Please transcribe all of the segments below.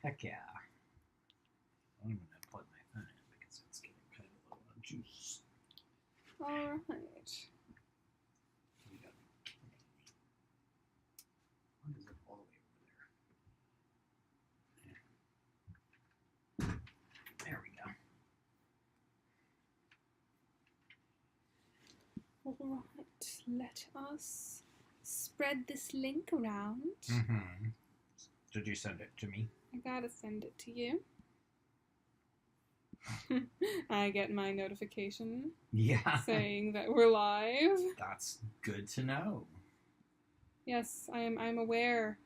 Heck yeah. I'm going to plug my phone in because it's getting kind of low on juice. Alright. What is it all the way over there? There we go. Alright, let us spread this link around. Mm-hmm. Did you send it to me? I gotta send it to you. I get my notification saying that we're live. That's good to know. Yes, I'm aware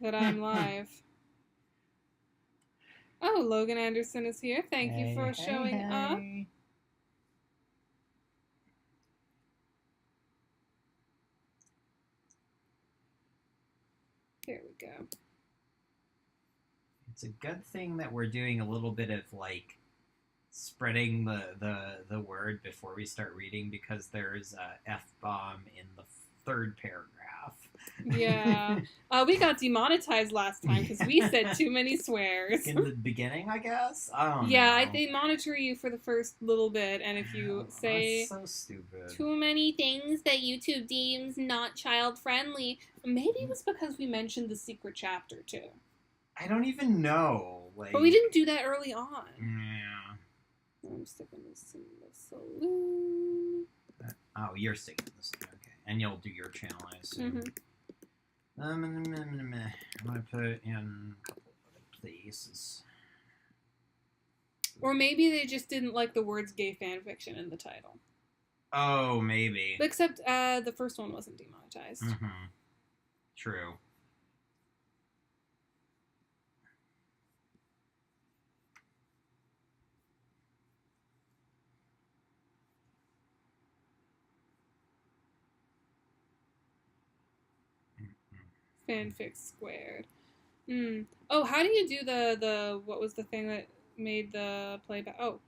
that I'm live. Oh, Logan Anderson is here. Thank you for showing up. Here we go. It's a good thing that we're doing a little bit of like spreading the word before we start reading, because there's a F-bomb in the third paragraph. Yeah. We got demonetized last time because we said too many swears. In the beginning, I guess? I don't know. Yeah, they monitor you for the first little bit, and if you say so stupid. Too many things that YouTube deems not child-friendly, maybe it was because we mentioned the secret chapter, too. I don't even know. But we didn't do that early on. Yeah. I'm sticking this in the saloon. Oh, you're sticking this in. Okay. And you'll do your channel, I assume. I'm going to put it in a couple of other places. Or maybe they just didn't like the words gay fanfiction in the title. Oh, maybe. Except the first one wasn't demonetized. Mm-hmm. True. Fanfic squared. Oh, how do you do the what was the thing that made the playback? Oh,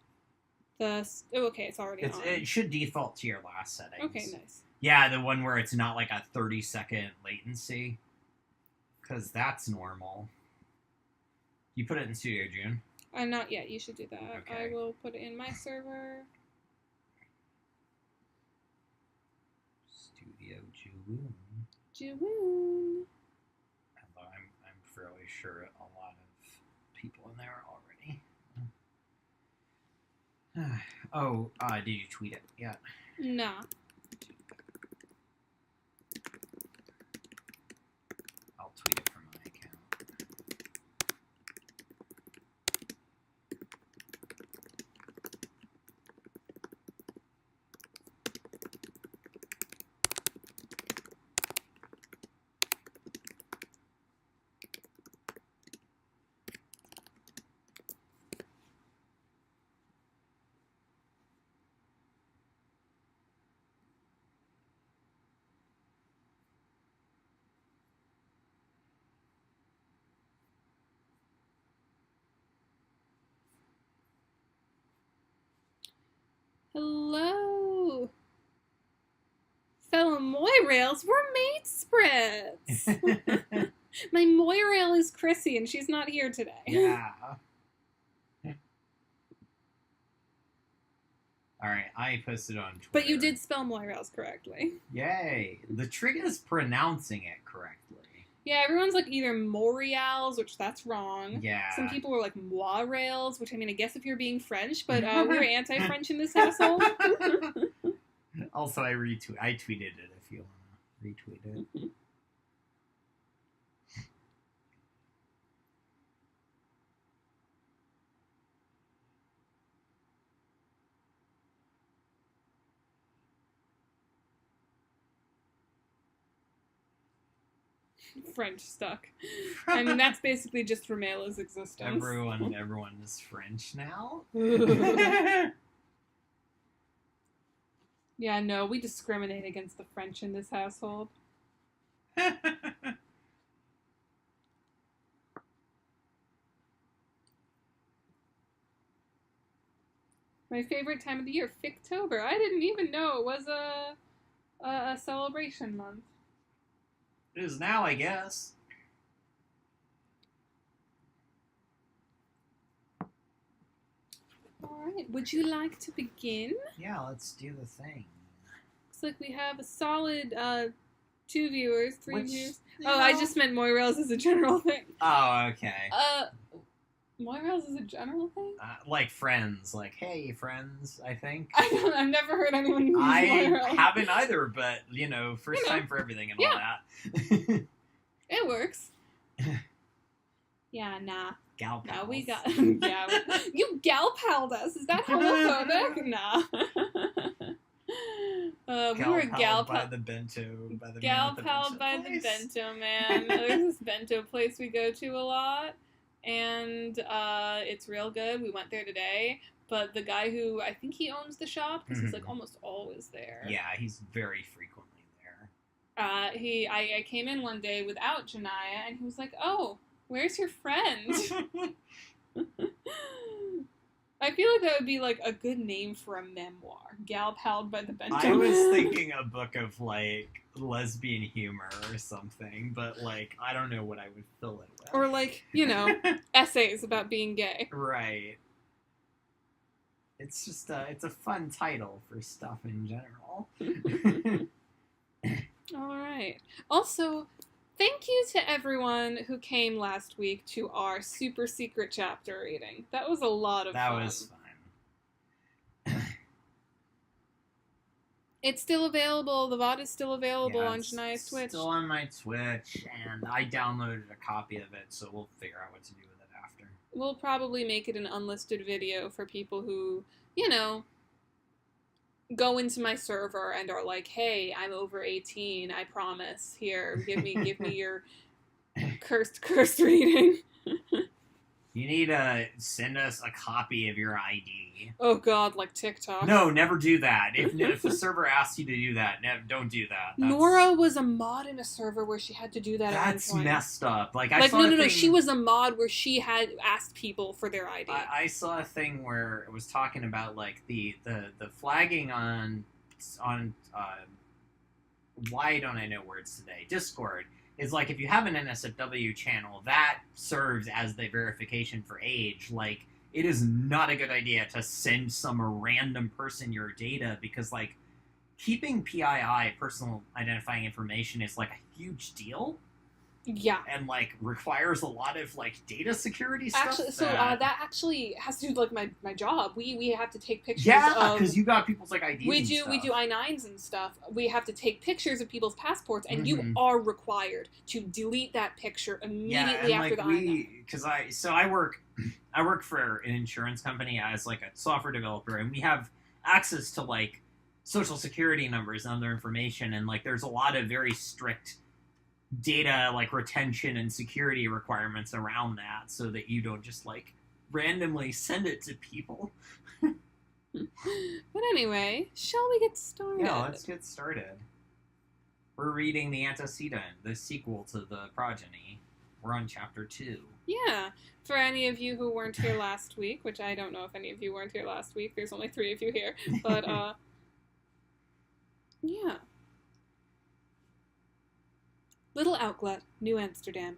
okay, it's already on. It should default to your last settings. Okay, nice. Yeah, the one where it's not like a 30-second latency, because that's normal. You put it in Studio June? Not yet. You should do that. Okay. I will put it in my server. Studio June. June. Although I'm fairly sure a lot of people in there already. Oh, did you tweet it yet? Nah. I'll tweet it from my account. Hello, fellow Moirails. We're mate spreads. My Moirail is Chrissy, and she's not here today. Yeah. Alright, I posted on Twitter. But you did spell Moirails correctly. Yay! The trick is pronouncing it correctly. Yeah, everyone's like either Morials, which that's wrong. Yeah. Some people were like Moirails, which I mean, I guess if you're being French, but we're anti-French in this household. Also, I tweeted it if you want to retweet it. French stuck. I mean, that's basically just Romela's existence. Everyone is French now. Yeah, no, we discriminate against the French in this household. My favorite time of the year, Fictober. I didn't even know it was a celebration month. It is now, I guess. Alright, would you like to begin? Yeah, let's do the thing. Looks like we have a solid 2 viewers, 3 Which, viewers. you Oh, I know- just meant Moirails as a general thing. Oh, okay. Moirails is a general thing? Like friends, like, hey, friends, I think. I've never heard anyone use I Moirails. haven't either, but, first time for everything and all that. It works. Yeah, nah. Gal pals. No, we got... yeah, you gal-palled us. Is that homophobic? Nah. We were gal-palled by the bento. By the gal-palled by the bento man. There's this bento place we go to a lot, and it's real good. We went there today, but the guy who, I think he owns the shop, because he's like almost always there. Yeah, he's very frequently there. I came in one day without Jonaya, and he was like, "Oh, where's your friend?" I feel like that would be like a good name for a memoir. Gal-palled by the bento I was man. thinking a book of like lesbian humor or something, but like I don't know what I would fill it with. Or like, essays about being gay. Right. It's just it's a fun title for stuff in general. All right. Also, thank you to everyone who came last week to our super secret chapter reading. That was a lot of fun. That was fun. It's still available. The VOD is still available Yeah, on it's Jonaya's Twitch. Still on my Twitch, and I downloaded a copy of it, so we'll figure out what to do with it after. We'll probably make it an unlisted video for people who, go into my server and are like, "Hey, I'm over 18. I promise. Here, give me your cursed reading." You need to send us a copy of your ID. Oh God, like TikTok. No, never do that. If the server asks you to do that, don't do that. Nora was a mod in a server where she had to do that. That's at one point. messed up. Like No. She was a mod where she had asked people for their ID. I saw a thing where it was talking about like the flagging on why don't I know words today? Discord. Is like if you have an NSFW channel, that serves as the verification for age. Like, it is not a good idea to send some random person your data because, like, keeping PII, personal identifying information, is like a huge deal. Yeah. And, like, requires a lot of, like, data security stuff. Actually, that actually has to do with, like, my job. We have to take pictures Yeah, of... because you got people's, like, IDs We do I-9s and stuff. We have to take pictures of people's passports, and you are required to delete that picture immediately after the I-9. Because I work for an insurance company as, like, a software developer, and we have access to, like, social security numbers and other information, and, like, there's a lot of very strict data like retention and security requirements around that so that you don't just like randomly send it to people. But anyway, shall we get started? Yeah, let's get started. We're reading the Antecedent, the sequel to the Progeny. We're on chapter 2. Yeah. For any of you who weren't here last week, which I don't know if any of you weren't here last week, there's only 3 of you here, but yeah. Little Outlet, New Amsterdam.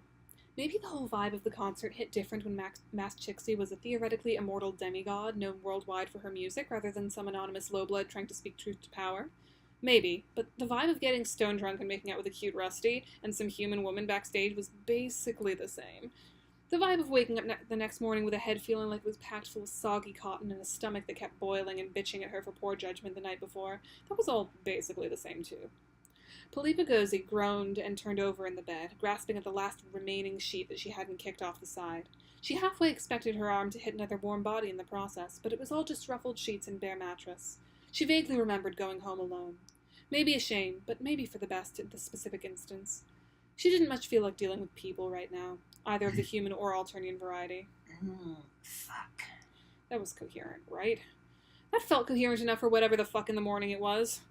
Maybe the whole vibe of the concert hit different when Mass Chixie was a theoretically immortal demigod known worldwide for her music rather than some anonymous lowblood trying to speak truth to power. Maybe, but the vibe of getting stone drunk and making out with a cute Rusty and some human woman backstage was basically the same. The vibe of waking up the next morning with a head feeling like it was packed full of soggy cotton and a stomach that kept boiling and bitching at her for poor judgment the night before, that was all basically the same too. Polipa Gozi groaned and turned over in the bed, grasping at the last remaining sheet that she hadn't kicked off the side. She halfway expected her arm to hit another warm body in the process, but it was all just ruffled sheets and bare mattress. She vaguely remembered going home alone. Maybe a shame, but maybe for the best in this specific instance. She didn't much feel like dealing with people right now, either of the human or Alternian variety. Fuck. That was coherent, right? That felt coherent enough for whatever the fuck in the morning it was.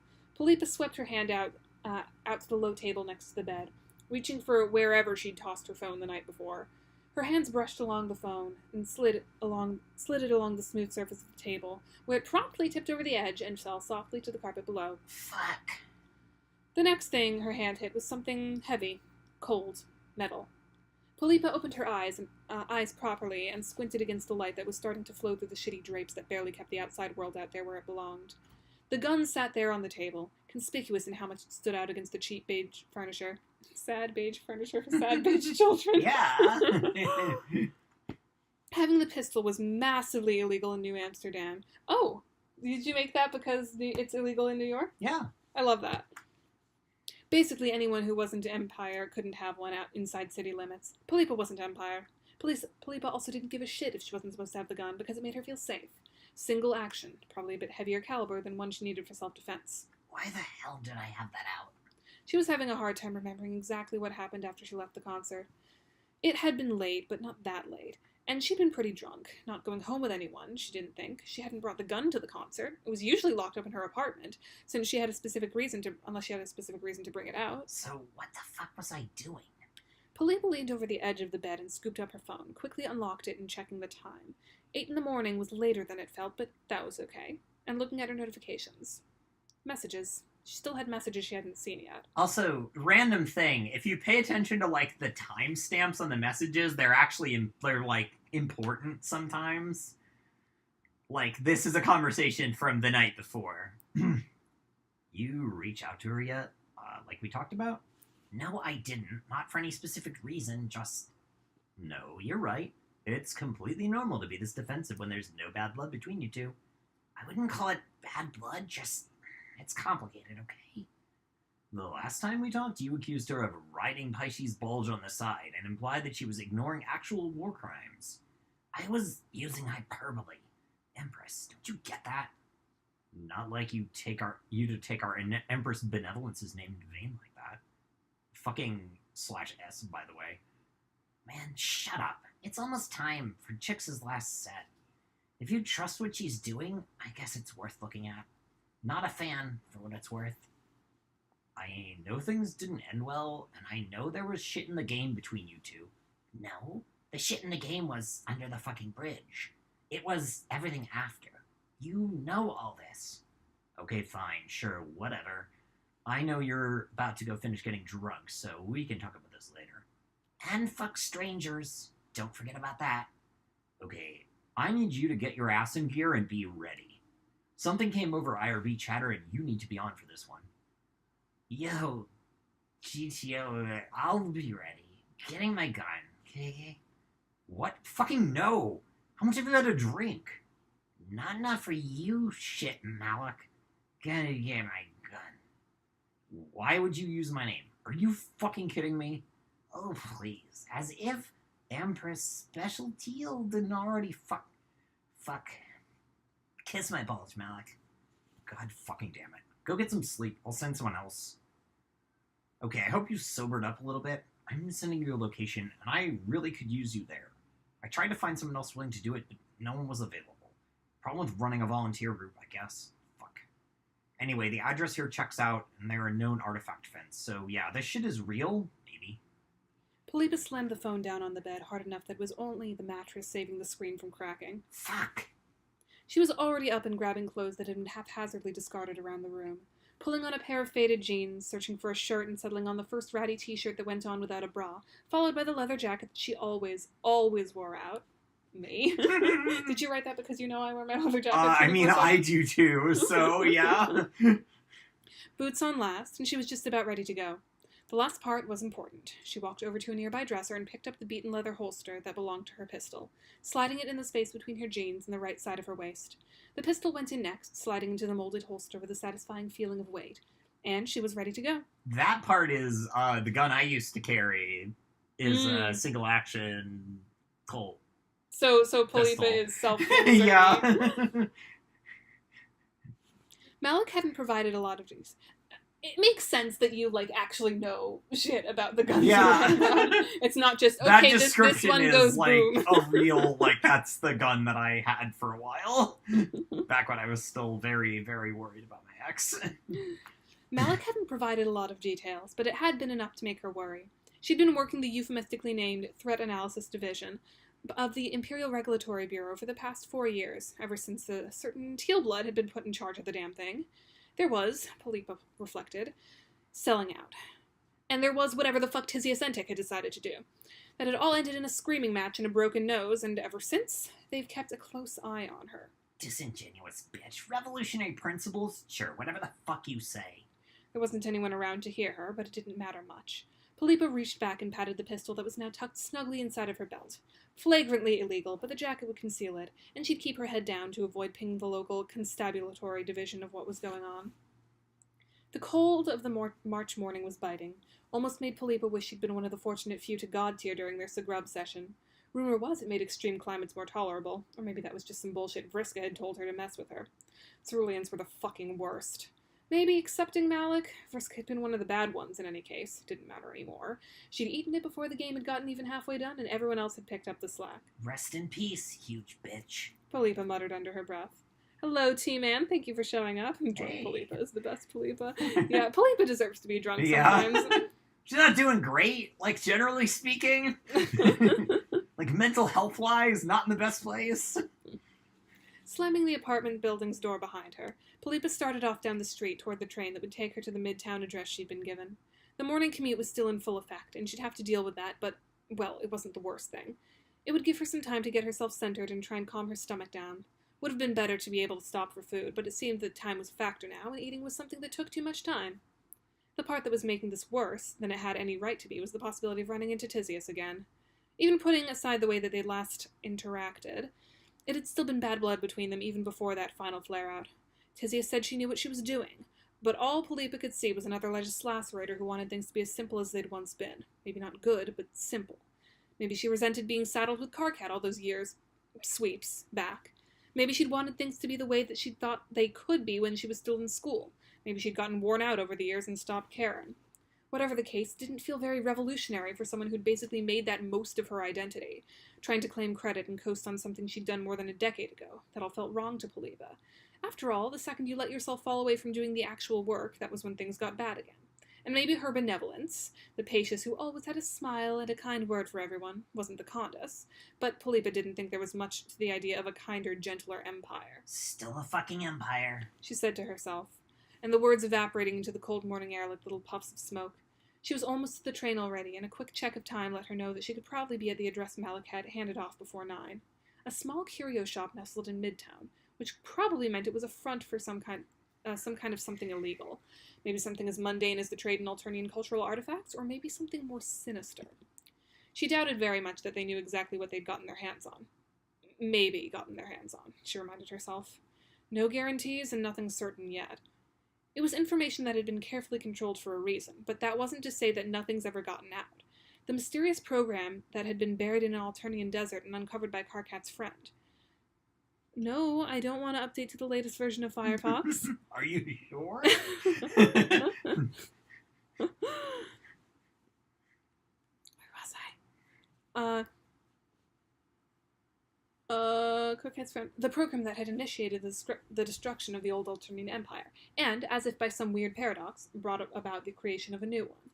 Polipa swept her hand out to the low table next to the bed, reaching for wherever she'd tossed her phone the night before. Her hands brushed along the phone and slid it along the smooth surface of the table, where it promptly tipped over the edge and fell softly to the carpet below. Fuck. The next thing her hand hit was something heavy, cold, metal. Philippa opened her eyes properly, and squinted against the light that was starting to flow through the shitty drapes that barely kept the outside world out there where it belonged. The gun sat there on the table, conspicuous in how much it stood out against the cheap beige furniture. Sad beige furniture for sad beige children. Yeah. Having the pistol was massively illegal in New Amsterdam. Oh, did you make that because it's illegal in New York? Yeah. I love that. Basically, anyone who wasn't Empire couldn't have one out inside city limits. Philippa wasn't Empire. Philippa also didn't give a shit if she wasn't supposed to have the gun because it made her feel safe. Single action, probably a bit heavier caliber than one she needed for self-defense. Why the hell did I have that out? She was having a hard time remembering exactly what happened after she left the concert. It had been late, but not that late. And she'd been pretty drunk, not going home with anyone, she didn't think. She hadn't brought the gun to the concert. It was usually locked up in her apartment, unless she had a specific reason to bring it out. So what the fuck was I doing? Philippa leaned over the edge of the bed and scooped up her phone, quickly unlocked it and checking the time. 8 in the morning was later than it felt, but that was okay. And looking at her notifications. Messages. She still had messages she hadn't seen yet. Also, random thing, if you pay attention to, like, the timestamps on the messages, they're actually, important sometimes. Like, this is a conversation from the night before. You reach out to her yet? Like we talked about? No, I didn't. Not for any specific reason, just... No, you're right. It's completely normal to be this defensive when there's no bad blood between you two. I wouldn't call it bad blood, just... It's complicated, okay? The last time we talked, you accused her of riding Paishi's bulge on the side and implied that she was ignoring actual war crimes. I was using hyperbole. Empress, don't you get that? Not like you to take our Empress Benevolence's name in vain like that. Fucking /S, by the way. Man, shut up. It's almost time for Chix's last set. If you trust what she's doing, I guess it's worth looking at. Not a fan, for what it's worth. I know things didn't end well, and I know there was shit in the game between you two. No, the shit in the game was under the fucking bridge. It was everything after. You know all this. Okay, fine, sure, whatever. I know you're about to go finish getting drunk, so we can talk about this later. And fuck strangers. Don't forget about that. Okay, I need you to get your ass in gear and be ready. Something came over IRB chatter and you need to be on for this one. Yo, GTO, I'll be ready. Getting my gun, okay? What? Fucking no! How much have you had to drink? Not enough for you, shit, Malik. Gotta get my gun. Why would you use my name? Are you fucking kidding me? Oh, please. As if Empress Special Teal didn't already fuck. Kiss my balls, Malik. God fucking damn it. Go get some sleep. I'll send someone else. Okay, I hope you sobered up a little bit. I'm sending you a location, and I really could use you there. I tried to find someone else willing to do it, but no one was available. Problem with running a volunteer group, I guess. Fuck. Anyway, the address here checks out, and they're a known artifact fence. So yeah, this shit is real? Maybe. Philippa slammed the phone down on the bed hard enough that it was only the mattress saving the screen from cracking. Fuck. She was already up and grabbing clothes that had been haphazardly discarded around the room. Pulling on a pair of faded jeans, searching for a shirt and settling on the first ratty t-shirt that went on without a bra, followed by the leather jacket that she always wore out. Me. Did you write that because you know I wear my leather jacket? I do too, so yeah. Boots on last, and she was just about ready to go. The last part was important. She walked over to a nearby dresser and picked up the beaten leather holster that belonged to her pistol, sliding it in the space between her jeans and the right side of her waist. The pistol went in next, sliding into the molded holster with a satisfying feeling of weight. And she was ready to go. That part is, the gun I used to carry is a single-action Colt. So Philippa is self-defense. Yeah. Malik hadn't provided a lot of these. It makes sense that you, actually know shit about the guns. Yeah. It's not just, that okay, this one goes boom. A real, that's the gun that I had for a while. Back when I was still very, very worried about my ex. Malik hadn't provided a lot of details, but it had been enough to make her worry. She'd been working the euphemistically named Threat Analysis Division of the Imperial Regulatory Bureau for the past 4 years, ever since a certain teal blood had been put in charge of the damn thing. There was, Philippa reflected, selling out. And there was whatever the fuck Tizia Sentek had decided to do. That had all ended in a screaming match and a broken nose, and ever since, they've kept a close eye on her. Disingenuous bitch. Revolutionary principles? Sure, whatever the fuck you say. There wasn't anyone around to hear her, but it didn't matter much. Philippa reached back and patted the pistol that was now tucked snugly inside of her belt. Flagrantly illegal, but the jacket would conceal it, and she'd keep her head down to avoid pinging the local constabulary division of what was going on. The cold of the March morning was biting. Almost made Philippa wish she'd been one of the fortunate few to God tier during their Sagrub session. Rumor was it made extreme climates more tolerable, or maybe that was just some bullshit Vriska had told her to mess with her. Ceruleans were the fucking worst. Maybe accepting Malik. Vriska had been one of the bad ones in any case. Didn't matter anymore. She'd eaten it before the game had gotten even halfway done, and everyone else had picked up the slack. Rest in peace, huge bitch. Philippa muttered under her breath. Hello, T-Man. Thank you for showing up. Drunk Hey. Philippa is the best Philippa. Yeah, Philippa deserves to be drunk Yeah. sometimes. She's not doing great, like, generally speaking. Like, mental health-wise, not in the best place. Slamming the apartment building's door behind her, Philippa started off down the street toward the train that would take her to the midtown address she'd been given. The morning commute was still in full effect, and she'd have to deal with that, but, well, it wasn't the worst thing. It would give her some time to get herself centered and try and calm her stomach down. Would have been better to be able to stop for food, but it seemed that time was a factor now, and eating was something that took too much time. The part that was making this worse than it had any right to be was the possibility of running into Tisius again. Even putting aside the way that they'd last interacted, it had still been bad blood between them even before that final flare-out. Tisius said she knew what she was doing, but all Philippa could see was another legis lacerator who wanted things to be as simple as they'd once been. Maybe not good, but simple. Maybe she resented being saddled with Karkat all those years, sweeps, back. Maybe she'd wanted things to be the way that she'd thought they could be when she was still in school. Maybe she'd gotten worn out over the years and stopped caring. Whatever the case, didn't feel very revolutionary for someone who'd basically made that most of her identity, trying to claim credit and coast on something she'd done more than a decade ago. That all felt wrong to Philippa. After all, the second you let yourself fall away from doing the actual work, that was when things got bad again. And maybe her benevolence, the Pacius who always had a smile and a kind word for everyone, wasn't the Condus, but Philippa didn't think there was much to the idea of a kinder, gentler empire. Still a fucking empire, She said to herself, and the words evaporating into the cold morning air like little puffs of smoke. She was almost at the train already, and a quick check of time let her know that she could probably be at the address Malik had handed off before 9. A small curio shop nestled in Midtown, which probably meant it was a front for some kind of something illegal. Maybe something as mundane as the trade in Alternian cultural artifacts, or maybe something more sinister. She doubted very much that they knew exactly what they'd gotten their hands on. Maybe gotten their hands on, she reminded herself. No guarantees and nothing certain yet. It was information that had been carefully controlled for a reason, but that wasn't to say that nothing's ever gotten out. The mysterious program that had been buried in an Alternian desert and uncovered by Karkat's friend. No, I don't want to update to the latest version of Firefox. Are you sure? Where was I? Karkat's friend. The program that had initiated the destruction of the old Alternian Empire, and, as if by some weird paradox, brought about the creation of a new one.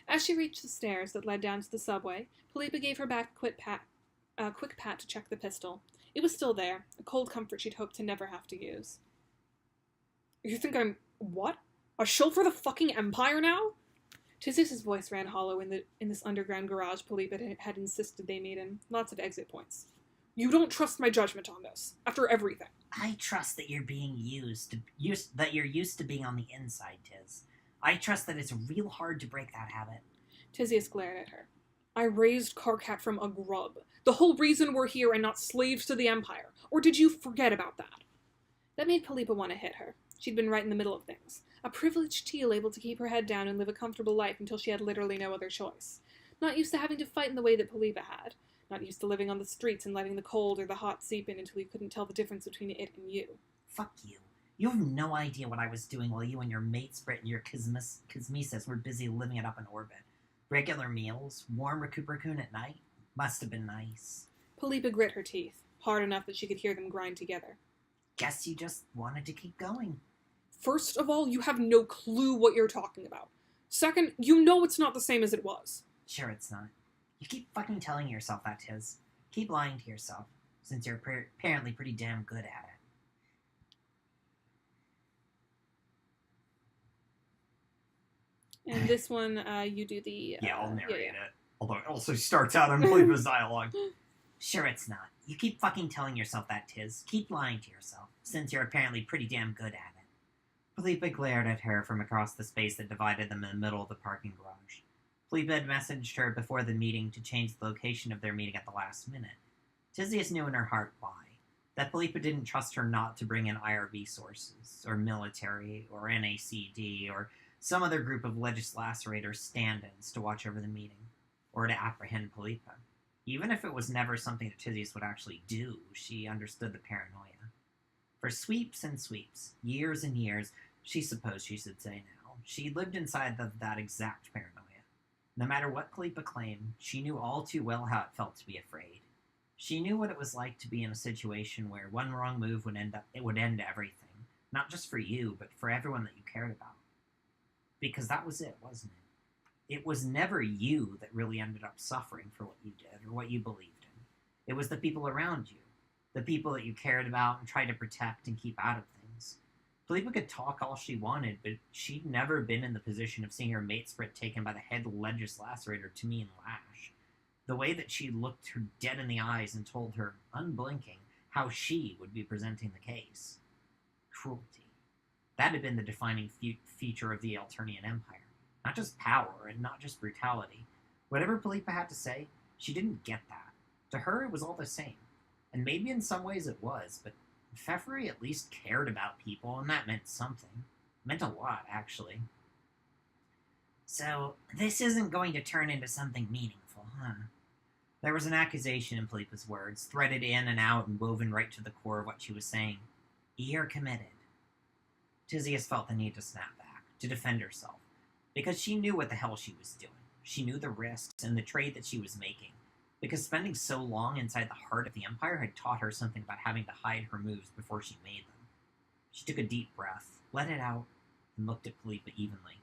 As she reached the stairs that led down to the subway, Philippa gave her back a quick pat to check the pistol. It was still there, a cold comfort she'd hoped to never have to use. You think I'm... what? A shill for the fucking Empire now? Tisius' voice ran hollow in this underground garage Philippa had insisted they meet in. Lots of exit points. You don't trust my judgment on this, after everything. I trust that you're being that you're used to being on the inside, Tiz. I trust that it's real hard to break that habit. Tisius glared at her. I raised Karkat from a grub. The whole reason we're here and not slaves to the Empire. Or did you forget about that? That made Philippa want to hit her. She'd been right in the middle of things. A privileged teal able to keep her head down and live a comfortable life until she had literally no other choice. Not used to having to fight in the way that Philippa had. Not used to living on the streets and letting the cold or the hot seep in until you couldn't tell the difference between it and you. Fuck you. You have no idea what I was doing while you and your mate Sprit and your Kismesis were busy living it up in orbit. Regular meals, warm Recupercoon at night. Must have been nice. Philippa grit her teeth, hard enough that she could hear them grind together. Guess you just wanted to keep going. First of all, you have no clue what you're talking about. Second, you know it's not the same as it was. Sure it's not. You keep fucking telling yourself that, Tiz. Keep lying to yourself, since you're apparently pretty damn good at it. And this one, you do the... Yeah, I'll narrate it. Although it also starts out in Philippa's dialogue. Sure it's not. You keep fucking telling yourself that, Tiz. Keep lying to yourself, since you're apparently pretty damn good at it. Philippa glared at her from across the space that divided them in the middle of the parking garage. Philippa had messaged her before the meeting to change the location of their meeting at the last minute. Tizius knew in her heart why. That Philippa didn't trust her not to bring in IRB sources, or military, or NACD, or some other group of legislaturators stand-ins to watch over the meeting, or to apprehend Philippa. Even if it was never something that Tizius would actually do, she understood the paranoia. For sweeps and sweeps, years and years, she supposed she should say now, she lived inside of that exact paranoia. No matter what Philippa claimed, she knew all too well how it felt to be afraid. She knew what it was like to be in a situation where one wrong move would end everything, not just for you, but for everyone that you cared about. Because that was it, wasn't it? It was never you that really ended up suffering for what you did or what you believed in. It was the people around you, the people that you cared about and tried to protect and keep out of things. Philippa could talk all she wanted, but she'd never been in the position of seeing her mate Sprit taken by the head legislator to me and Lash. The way that she looked her dead in the eyes and told her, unblinking, how she would be presenting the case. Cruelty. That had been the defining feature of the Alternian Empire. Not just power, and not just brutality. Whatever Philippa had to say, she didn't get that. To her, it was all the same. And maybe in some ways it was, but Pfeffery at least cared about people, and that meant something. It meant a lot, actually. So, this isn't going to turn into something meaningful, huh? There was an accusation in Philippa's words, threaded in and out and woven right to the core of what she was saying. You're committed. Tizius felt the need to snap back, to defend herself, because she knew what the hell she was doing. She knew the risks and the trade that she was making, because spending so long inside the heart of the Empire had taught her something about having to hide her moves before she made them. She took a deep breath, let it out, and looked at Philippa evenly.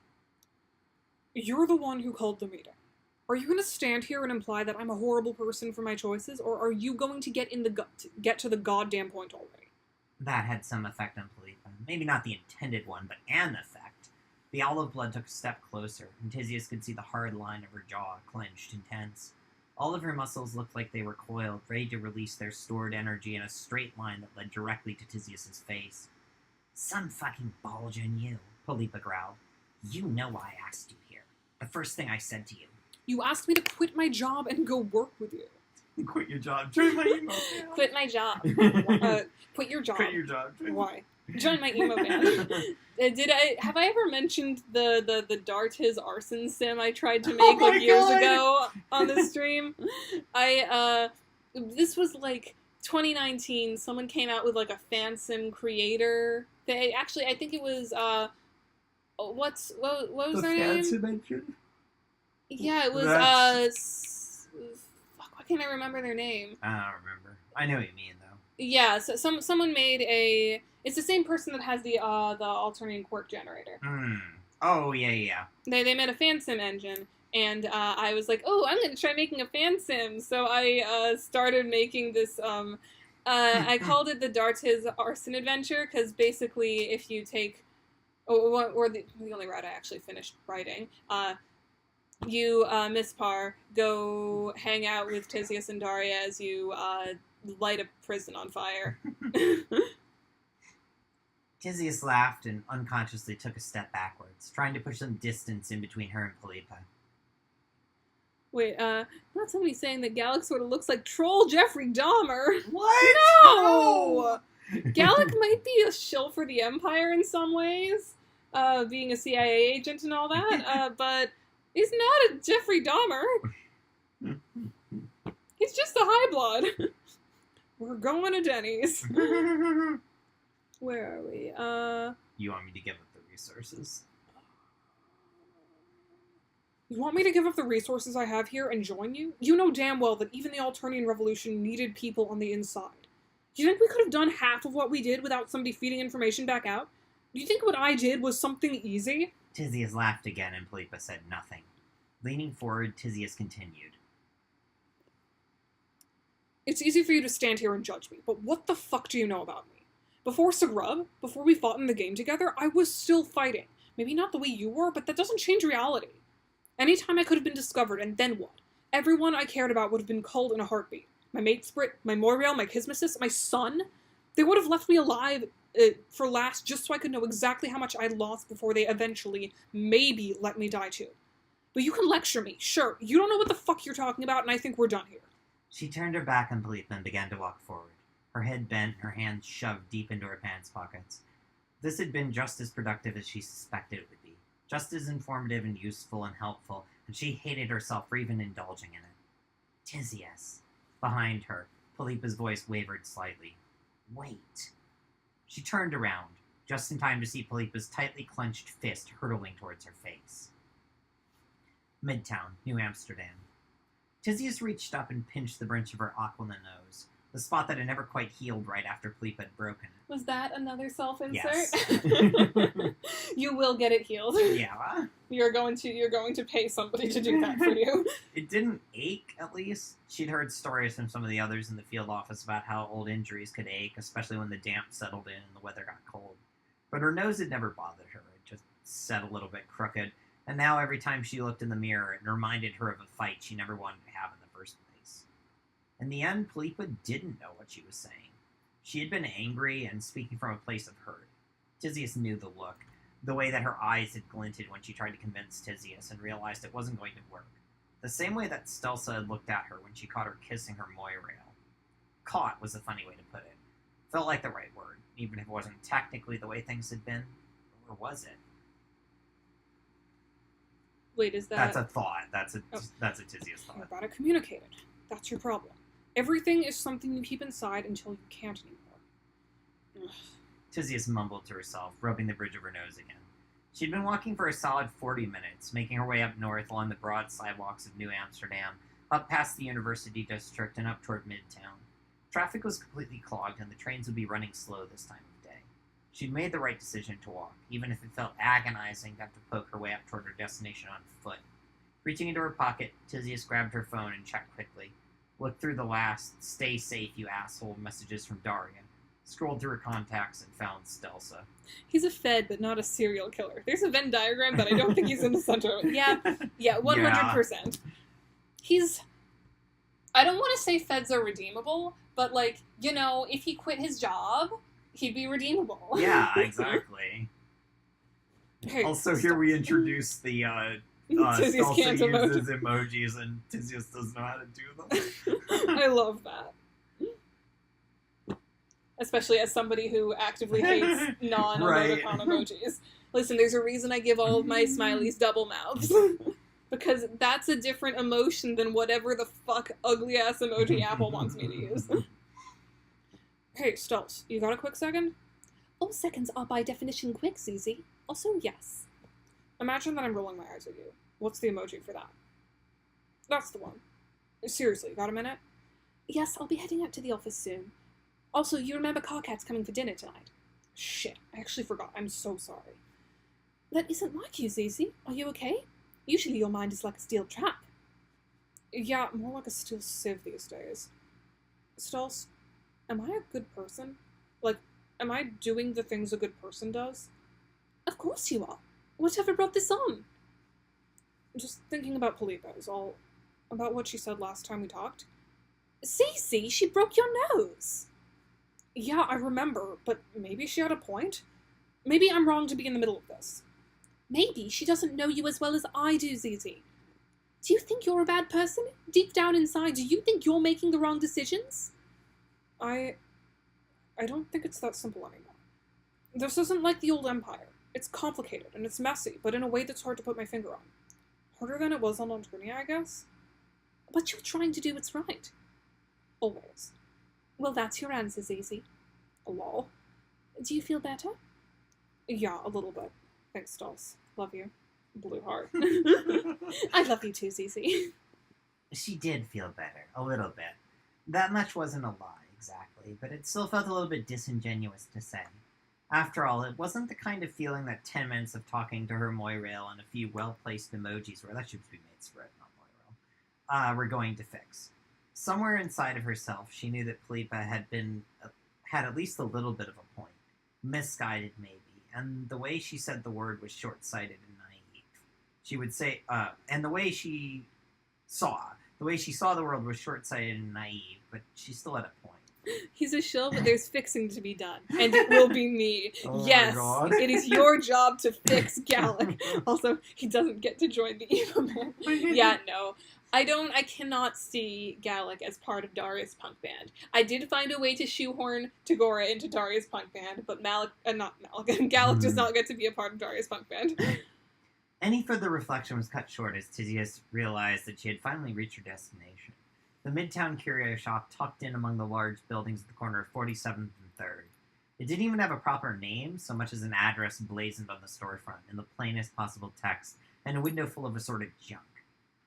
You're the one who called the meeting. Are you going to stand here and imply that I'm a horrible person for my choices, or are you going to get to the goddamn point already? That had some effect on Philippa. Maybe not the intended one, but an effect. The olive blood took a step closer, and Tizius could see the hard line of her jaw, clenched and tense. All of her muscles looked like they were coiled, ready to release their stored energy in a straight line that led directly to Tizius's face. Some fucking bulge in you, Philippa growled. You know why I asked you here. The first thing I said to you. You asked me to quit my job and go work with you. Quit your job. Join my emo band. Quit my job. Quit your job. Quit your job. Why? Join my emo band. Have I ever mentioned the Dartiz arson sim I tried to make years ago on the stream? This was like 2019. Someone came out with like a fan sim creator. I think it was what was their name? The fan sim. Yeah, it was fuck, why can't I remember their name? I don't remember. I know what you mean though. Yeah, so someone made it's the same person that has the Alternian Quirk generator. Oh yeah. They made a fan sim engine, and I was like, oh, I'm gonna try making a fan sim. So I started making this. I called it the Dartiz Arson Adventure because basically, if you take, or the only route I actually finished writing, you, Miss Parr, go hang out with Tizius and Daria as you light a prison on fire. Tizius laughed and unconsciously took a step backwards, trying to push some distance in between her and Philippa. Wait, not somebody saying that Gallic sort of looks like troll Jeffrey Dahmer. What? No! Gallic might be a shill for the Empire in some ways, being a CIA agent and all that, but he's not a Jeffrey Dahmer. He's just a high blood. We're going to Denny's. Where are we? You want me to give up the resources? You want me to give up the resources I have here and join you? You know damn well that even the Alternian Revolution needed people on the inside. Do you think we could have done half of what we did without somebody feeding information back out? Do you think what I did was something easy? Tizius laughed again and Philippa said nothing. Leaning forward, Tizius continued. It's easy for you to stand here and judge me, but what the fuck do you know about me? Before Sagrub, before we fought in the game together, I was still fighting. Maybe not the way you were, but that doesn't change reality. Anytime I could have been discovered, and then what? Everyone I cared about would have been culled in a heartbeat. My matesprit, my Moirail, my Kismesis, my son. They would have left me alive for last just so I could know exactly how much I'd lost before they eventually, maybe, let me die too. But you can lecture me, sure. You don't know what the fuck you're talking about, and I think we're done here. She turned her back on Philippa and began to walk forward, her head bent, her hands shoved deep into her pants pockets. This had been just as productive as she suspected it would be, just as informative and useful and helpful, and she hated herself for even indulging in it. Tizias. Behind her, Philippa's voice wavered slightly. Wait. She turned around, just in time to see Philippa's tightly clenched fist hurtling towards her face. Midtown, New Amsterdam. Tizias reached up and pinched the bridge of her aquilina nose, the spot that had never quite healed right after Philippa had broken it. Was that another self-insert? Yes. You will get it healed. Yeah. You're going to pay somebody to do that for you. It didn't ache, at least. She'd heard stories from some of the others in the field office about how old injuries could ache, especially when the damp settled in and the weather got cold. But her nose had never bothered her. It just sat a little bit crooked. And now every time she looked in the mirror, it reminded her of a fight she never wanted to have in the first place. In the end, Philippa didn't know what she was saying. She had been angry and speaking from a place of hurt. Tizias knew the look, the way that her eyes had glinted when she tried to convince Tizias and realized it wasn't going to work. The same way that Stelsa had looked at her when she caught her kissing her Moirail. Caught was a funny way to put it. Felt like the right word, even if it wasn't technically the way things had been. Or was it? Wait, is that... That's a thought. That's a Tizias thought. You're about to communicate it. That's your problem. Everything is something you keep inside until you can't anymore. Ugh. Tizias mumbled to herself, rubbing the bridge of her nose again. She'd been walking for a solid 40 minutes, making her way up north along the broad sidewalks of New Amsterdam, up past the University District and up toward Midtown. Traffic was completely clogged, and the trains would be running slow this time of day. She'd made the right decision to walk, even if it felt agonizing to have to poke her way up toward her destination on foot. Reaching into her pocket, Tizias grabbed her phone and checked quickly. Looked through the last "Stay safe, you asshole" messages from Daria. Scrolled through her contacts and found Stelsa. He's a Fed, but not a serial killer. There's a Venn diagram, but I don't think he's in the center of it. Yeah, 100%. He's... I don't want to say Feds are redeemable, but, like, you know, if he quit his job, he'd be redeemable. Yeah, exactly. Hey, also, here we introduce the, Tizias can't uses emojis, and Tizias doesn't know how to do them. I love that. Especially as somebody who actively hates non-emoticon emojis. Listen, there's a reason I give all of my smileys double mouths. Because that's a different emotion than whatever the fuck ugly-ass emoji Apple wants me to use. Hey, Stults, you got a quick second? All seconds are by definition quick, Zizi. Also, yes. Imagine that I'm rolling my eyes at you. What's the emoji for that? That's the one. Seriously, got a minute? Yes, I'll be heading out to the office soon. Also, you remember Carcat's coming for dinner tonight? Shit, I actually forgot. I'm so sorry. That isn't like you, Zizi. Are you okay? Usually your mind is like a steel trap. Yeah, more like a steel sieve these days. Stults, am I a good person? Like, am I doing the things a good person does? Of course you are. Whatever brought this on? Just thinking about Philippa is all about what she said last time we talked. Zizi, she broke your nose! Yeah, I remember, but maybe she had a point? Maybe I'm wrong to be in the middle of this. Maybe she doesn't know you as well as I do, Zizi. Do you think you're a bad person? Deep down inside, do you think you're making the wrong decisions? I don't think it's that simple anymore. This isn't like the old Empire. It's complicated, and it's messy, but in a way that's hard to put my finger on. Harder than it was on Antonia, I guess? But you're trying to do what's right. Always. Well, that's your answer, Zizi. Lol. Do you feel better? Yeah, a little bit. Thanks, Dolls. Love you. Blue heart. I love you too, Zizi. She did feel better, a little bit. That much wasn't a lie, exactly, but it still felt a little bit disingenuous to say. After all, it wasn't the kind of feeling that 10 minutes of talking to her Moirail and a few well-placed emojis, where that should be made spread, not Moirail, were going to fix. Somewhere inside of herself, she knew that Philippa had at least a little bit of a point. Misguided, maybe, and the way she said the word was short-sighted and naive. She would say, and the way she saw, The way she saw the world was short-sighted and naive, but she still had a point. He's a shill, but there's fixing to be done. And it will be me. Oh yes, my God. it is your job to fix Gallic. Also, he doesn't get to join the Eva Man. Yeah, no. I cannot see Gallic as part of Daria's punk band. I did find a way to shoehorn Tagora into Daria's punk band, but Gallic does not get to be a part of Daria's punk band. Any further reflection was cut short as Tizias realized that she had finally reached her destination. The Midtown Curio Shop tucked in among the large buildings at the corner of 47th and 3rd. It didn't even have a proper name, so much as an address blazoned on the storefront in the plainest possible text, and a window full of assorted junk.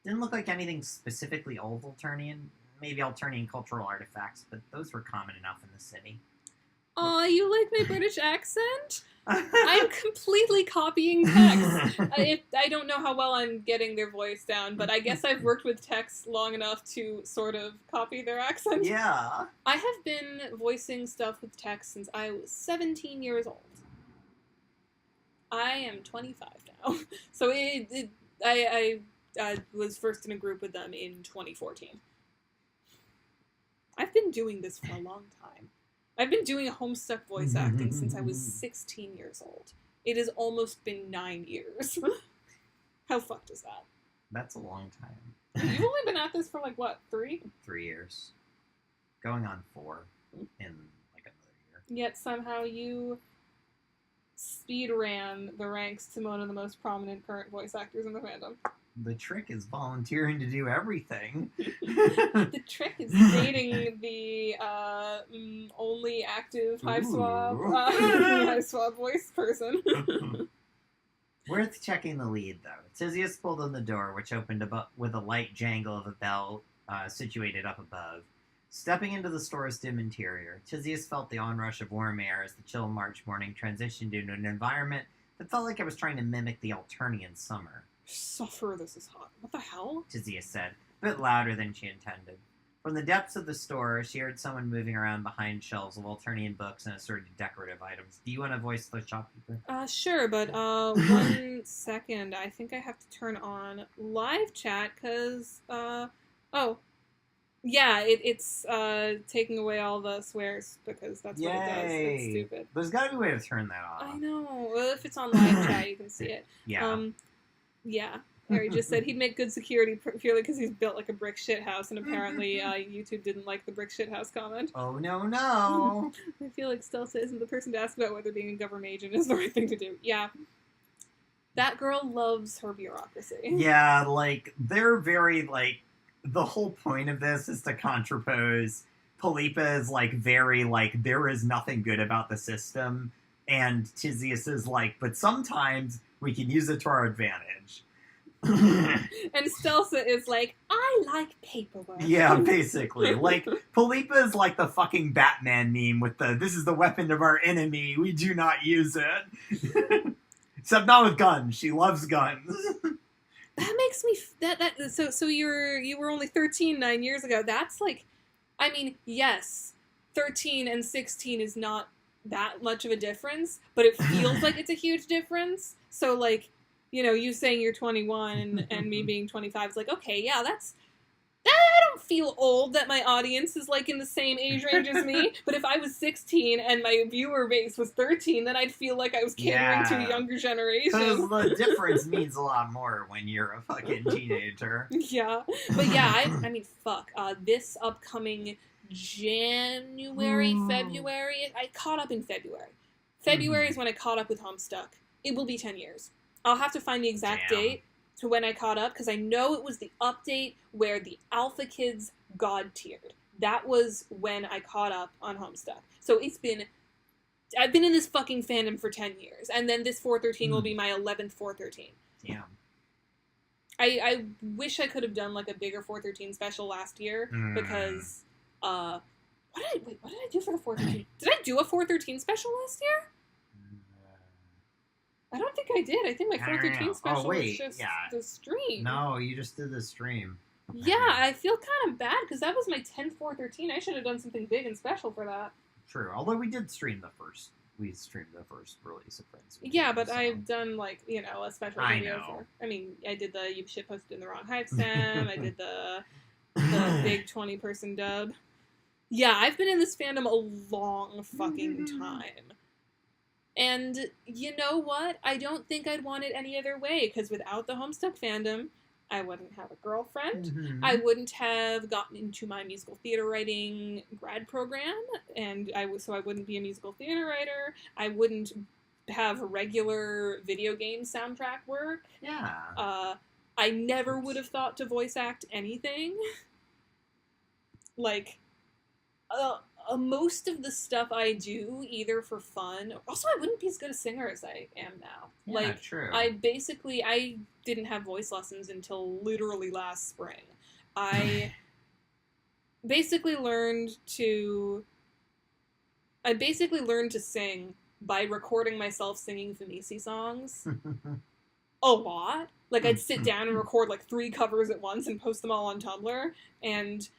Didn't look like anything specifically old Alternian, maybe Alternian cultural artifacts, but those were common enough in the city. Aw, you like my British accent? I'm completely copying text. I don't know how well I'm getting their voice down, but I guess I've worked with text long enough to sort of copy their accent. Yeah. I have been voicing stuff with text since I was 17 years old. I am 25 now. So I was first in a group with them in 2014. I've been doing this for a long time. I've been doing Homestuck voice acting since I was 16 years old. It has almost been 9 years. How fucked is that? That's a long time. You've only been at this for, like, what, 3? 3 years. Going on 4 in, like, another year. Yet somehow you speed ran the ranks to one of the most prominent current voice actors in the fandom. The trick is volunteering to do everything. The trick is dating the only active Hive Swab voice person. Worth checking the lead, though. Tizias pulled on the door, which opened with a light jangle of a bell situated up above. Stepping into the store's dim interior, Tizias felt the onrush of warm air as the chill March morning transitioned into an environment that felt like it was trying to mimic the Alternian summer. Suffer, this is hot. What the hell? Tizias said, a bit louder than she intended. From the depths of the store, she heard someone moving around behind shelves of Alternian books and assorted decorative items. Do you want to voice the shopkeeper? Sure, but 1 second. I think I have to turn on live chat, because, yeah, it's taking away all the swears, because that's what it does. It's stupid. There's got to be a way to turn that off. I know. Well, if it's on live chat, you can see it. Yeah. Yeah. Harry just said he'd make good security purely because he's built like a brick shit house, and apparently YouTube didn't like the brick shit house comment. Oh, no. I feel like Stelsa isn't the person to ask about whether being a government agent is the right thing to do. Yeah. That girl loves her bureaucracy. Yeah, like, they're very, like, the whole point of this is to contrapose. Polipa is, like, very, like, there is nothing good about the system, and Tizias is like, but sometimes we can use it to our advantage. And Stelsa is like, I like paperwork. Yeah, basically. Like, Polipa is like the fucking Batman meme with this is the weapon of our enemy, we do not use it. Except not with guns. She loves guns. That makes me, so you were only 13 9 years ago. That's like, I mean, yes, 13 and 16 is not that much of a difference, but it feels like it's a huge difference. So, like, you know, you saying you're 21 and me being 25 is like, okay, yeah, I don't feel old that my audience is, like, in the same age range as me. But if I was 16 and my viewer base was 13, then I'd feel like I was catering to a younger generation. Because the difference means a lot more when you're a fucking teenager. Yeah. But yeah, I mean, fuck. This upcoming February, I caught up in February. February is when I caught up with Homestuck. It will be 10 years. I'll have to find the exact date to when I caught up, because I know it was the update where the Alpha Kids God-tiered. That was when I caught up on Homestuck. So I've been in this fucking fandom for 10 years, and then this 413 will be my 11th 413. Yeah. I wish I could have done, like, a bigger 413 special last year, because, what did I do for the 413? Did I do a 413 special last year? I don't think I did. I think my 413 special was just the stream. No, you just did the stream. Yeah, I feel kind of bad, because that was my 10th 413. I should have done something big and special for that. True, although we did stream the first release of Friends. Yeah, but I've done, like, you know, a special video for... I mean, I did the you shit posted in the wrong Hive Stem, I did the the big 20-person dub. Yeah, I've been in this fandom a long fucking time. And you know what? I don't think I'd want it any other way, because without the Homestuck fandom, I wouldn't have a girlfriend. Mhm. I wouldn't have gotten into my musical theater writing grad program, and so I wouldn't be a musical theater writer. I wouldn't have regular video game soundtrack work. Yeah. I never would have thought to voice act anything. Like, most of the stuff I do, either for fun. Also, I wouldn't be as good a singer as I am now. Yeah, true. I didn't have voice lessons until literally last spring. I basically learned to sing by recording myself singing Fanisi songs a lot. Like, I'd sit down and record like 3 covers at once and post them all on Tumblr, and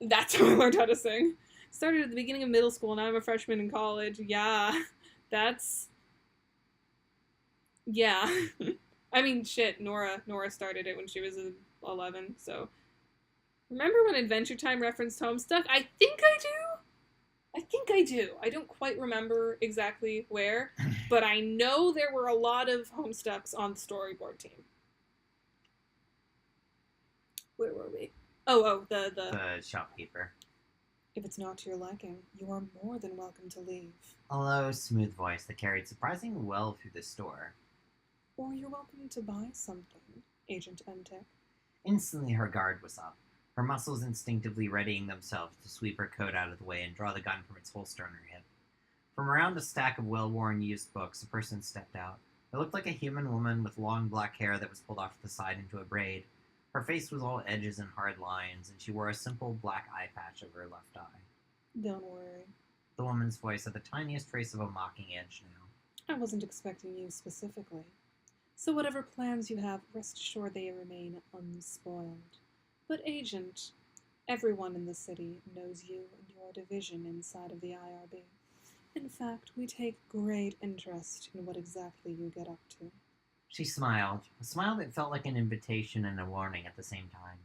that's how I learned how to sing. Started at the beginning of middle school, and now I'm a freshman in college. Yeah, that's... Yeah. I mean, shit, Nora started it when she was 11, so... Remember when Adventure Time referenced Homestuck? I think I do. I don't quite remember exactly where, but I know there were a lot of Homestucks on the storyboard team. Where were we? The shopkeeper. If it's not to your liking, you are more than welcome to leave. A low, smooth voice that carried surprisingly well through the store. Or you're welcome to buy something, Agent Entech. Instantly her guard was up, her muscles instinctively readying themselves to sweep her coat out of the way and draw the gun from its holster on her hip. From around a stack of well-worn used books, a person stepped out. It looked like a human woman with long black hair that was pulled off to the side into a braid. Her face was all edges and hard lines, and she wore a simple black eye patch over her left eye. Don't worry. The woman's voice had the tiniest trace of a mocking edge now. I wasn't expecting you specifically. So whatever plans you have, rest assured they remain unspoiled. But Agent, everyone in the city knows you and your division inside of the IRB. In fact, we take great interest in what exactly you get up to. She smiled, a smile that felt like an invitation and a warning at the same time.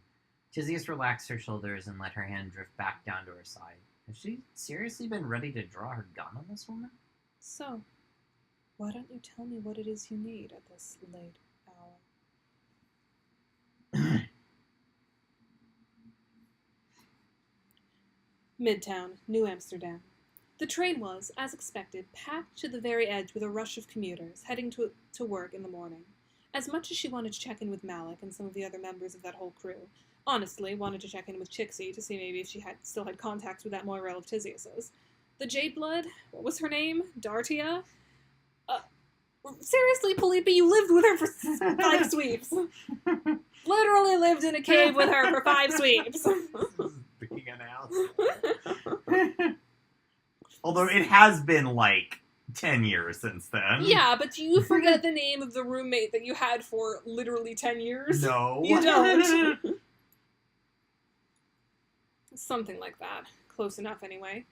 Tizius relaxed her shoulders and let her hand drift back down to her side. Has she seriously been ready to draw her gun on this woman? So, why don't you tell me what it is you need at this late hour? Midtown, New Amsterdam. The train was, as expected, packed to the very edge with a rush of commuters heading to work in the morning. As much as she wanted to check in with Malik and some of the other members of that whole crew, honestly wanted to check in with Chixie to see maybe if she still had contacts with that Moira of Tizius's. The Jade Blood, what was her name? Dartia? Seriously, Polipa, you lived with her for 5 sweeps. Literally lived in a cave with her for 5 sweeps. Being announced. Although it has been, like, 10 years since then. Yeah, but do you forget the name of the roommate that you had for literally 10 years? No. You don't. Something like that. Close enough, anyway.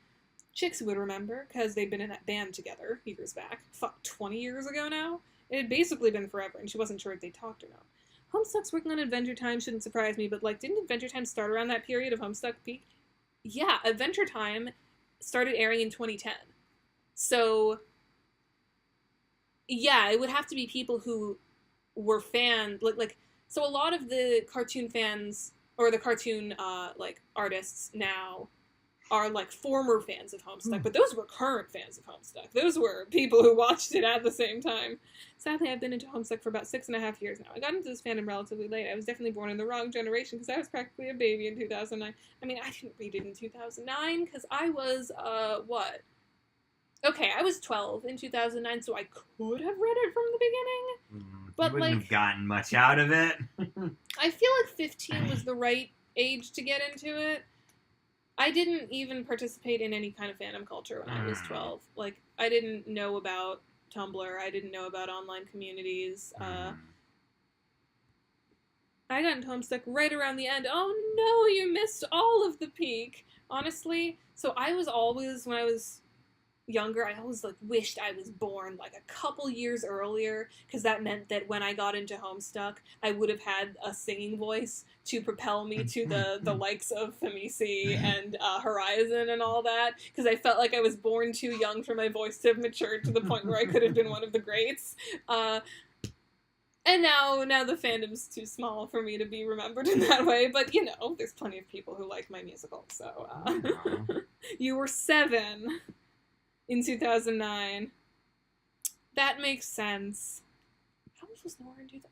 Chicks would remember, because they'd been in that band together years back. 20 years ago now? It had basically been forever, and she wasn't sure if they talked or not. Homestuck's working on Adventure Time shouldn't surprise me, but, like, didn't Adventure Time start around that period of Homestuck peak? Yeah, Adventure Time started airing in 2010. So, yeah, it would have to be people who were fans, so a lot of the cartoon fans, or the cartoon, artists now are, former fans of Homestuck, but those were current fans of Homestuck. Those were people who watched it at the same time. Sadly, I've been into Homestuck for about 6.5 years now. I got into this fandom relatively late. I was definitely born in the wrong generation, because I was practically a baby in 2009. I mean, I didn't read it in 2009, because I was, what? Okay, I was 12 in 2009, so I could have read it from the beginning. But, you wouldn't have gotten much out of it. I feel like 15 was the right age to get into it. I didn't even participate in any kind of fandom culture when I was 12. I didn't know about Tumblr. I didn't know about online communities. I got into Homestuck right around the end. Oh no, you missed all of the peak. Honestly, so I was always, when I was younger, I always like wished I was born like a couple years earlier, because that meant that when I got into Homestuck, I would have had a singing voice to propel me to the likes of Famisi and Horizon and all that, because I felt like I was born too young for my voice to have matured to the point where I could have been one of the greats. And now the fandom's too small for me to be remembered in that way, but, you know, there's plenty of people who like my musical, so, You were 7 in 2009. That makes sense. How old was Nora in 2000?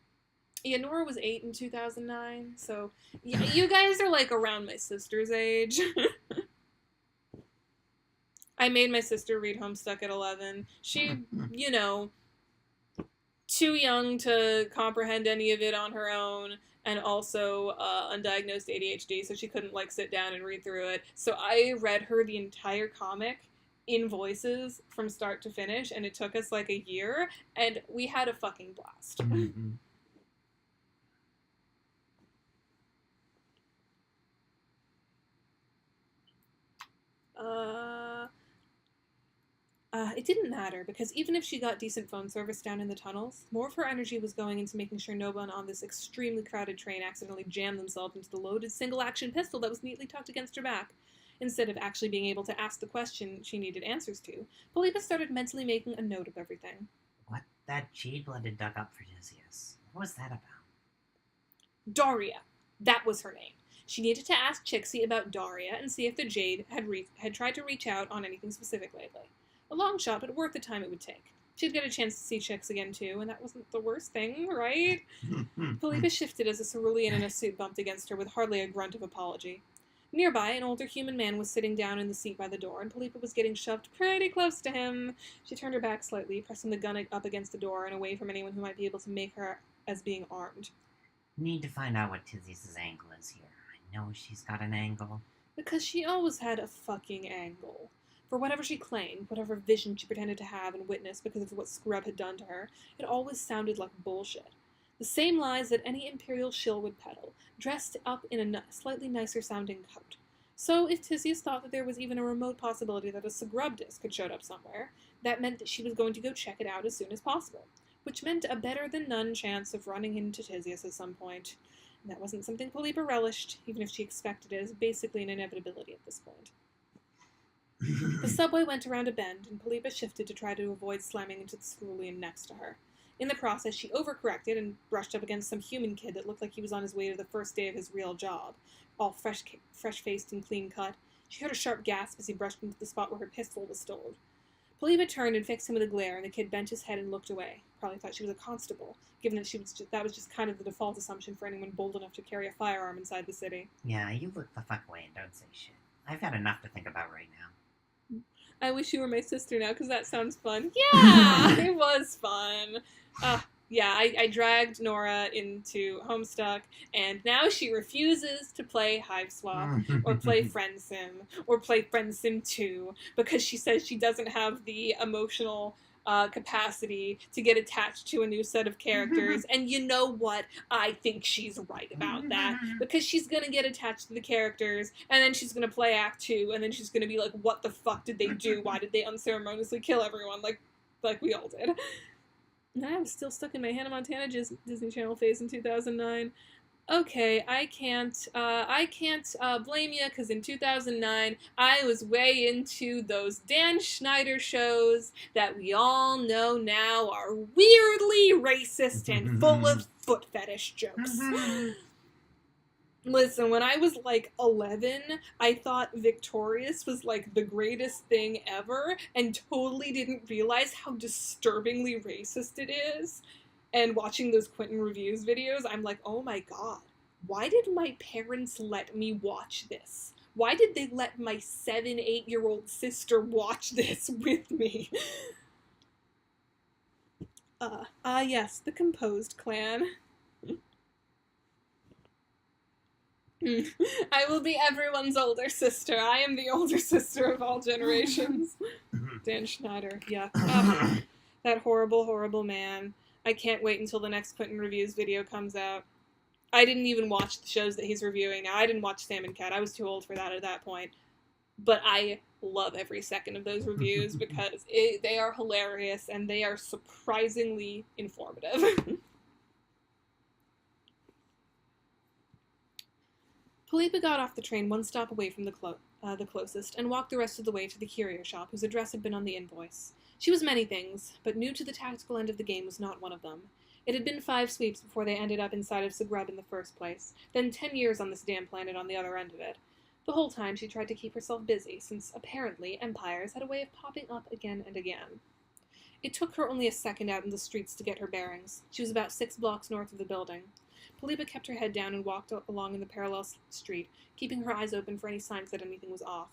Yeah, Nora was 8 in 2009, so, yeah, you guys are, like, around my sister's age. I made my sister read Homestuck at 11. She, you know, too young to comprehend any of it on her own, and also undiagnosed ADHD, so she couldn't, like, sit down and read through it. So I read her the entire comic in voices from start to finish, and it took us, like, a year, and we had a fucking blast. It didn't matter, because even if she got decent phone service down in the tunnels, more of her energy was going into making sure no one on this extremely crowded train accidentally jammed themselves into the loaded single-action pistol that was neatly tucked against her back. Instead of actually being able to ask the question she needed answers to, Philippa started mentally making a note of everything. What that jade-blooded dug up for Odysseus? What was that about? Daria. That was her name. She needed to ask Chixie about Daria and see if the Jade had tried to reach out on anything specific lately. A long shot, but worth the time it would take. She'd get a chance to see Chix again, too, and that wasn't the worst thing, right? Philippa shifted as a cerulean in a suit bumped against her with hardly a grunt of apology. Nearby, an older human man was sitting down in the seat by the door, and Philippa was getting shoved pretty close to him. She turned her back slightly, pressing the gun up against the door and away from anyone who might be able to make her as being armed. Need to find out what Tizzy's angle is here. I know she's got an angle. Because she always had a fucking angle. For whatever she claimed, whatever vision she pretended to have and witness because of what Scrub had done to her, it always sounded like bullshit. The same lies that any Imperial shill would peddle, dressed up in a slightly nicer-sounding coat. So if Tisius thought that there was even a remote possibility that a Scrub disc had showed up somewhere, that meant that she was going to go check it out as soon as possible, which meant a better-than-none chance of running into Tisius at some point. And that wasn't something Philippa relished, even if she expected it as basically an inevitability at this point. The subway went around a bend, and Philippa shifted to try to avoid slamming into the cerulean next to her. In the process, she overcorrected and brushed up against some human kid that looked like he was on his way to the first day of his real job, all fresh-faced and clean-cut. She heard a sharp gasp as he brushed into the spot where her pistol was stored. Philippa turned and fixed him with a glare, and the kid bent his head and looked away. Probably thought she was a constable, given that that was just kind of the default assumption for anyone bold enough to carry a firearm inside the city. Yeah, you look the fuck away and don't say shit. I've got enough to think about right now. I wish you were my sister now, because that sounds fun. Yeah, it was fun. Yeah, I dragged Nora into Homestuck, and now she refuses to play Hive Swap, or play Friend Sim, or play Friend Sim 2, because she says she doesn't have the emotional capacity to get attached to a new set of characters. And you know what? I think she's right about that, because she's gonna get attached to the characters, and then she's gonna play Act 2, and then she's gonna be like, what the fuck did they do? Why did they unceremoniously kill everyone like we all did? And I was still stuck in my Hannah Montana Disney Channel phase in 2009. Okay, I can't blame you, because in 2009, I was way into those Dan Schneider shows that we all know now are weirdly racist and full of foot fetish jokes. Listen, when I was, 11, I thought Victorious was, the greatest thing ever, and totally didn't realize how disturbingly racist it is. And watching those Quentin Reviews videos, I'm like, oh my god, why did my parents let me watch this? Why did they let my 7-8-year-old sister watch this with me? Yes, the Composed Clan. I will be everyone's older sister. I am the older sister of all generations. Dan Schneider, yuck. That horrible, horrible man. I can't wait until the next Quentin Reviews video comes out. I didn't even watch the shows that he's reviewing now. I didn't watch Sam and Cat. I was too old for that at that point. But I love every second of those reviews because they are hilarious and they are surprisingly informative. Philippa got off the train one stop away from the closest and walked the rest of the way to the curio shop whose address had been on the invoice. She was many things, but new to the tactical end of the game was not one of them. It had been 5 sweeps before they ended up inside of Zagreb in the first place, then 10 years on this damn planet on the other end of it. The whole time she tried to keep herself busy, since apparently empires had a way of popping up again and again. It took her only a second out in the streets to get her bearings. She was about 6 blocks north of the building. Philippa kept her head down and walked along in the parallel street, keeping her eyes open for any signs that anything was off.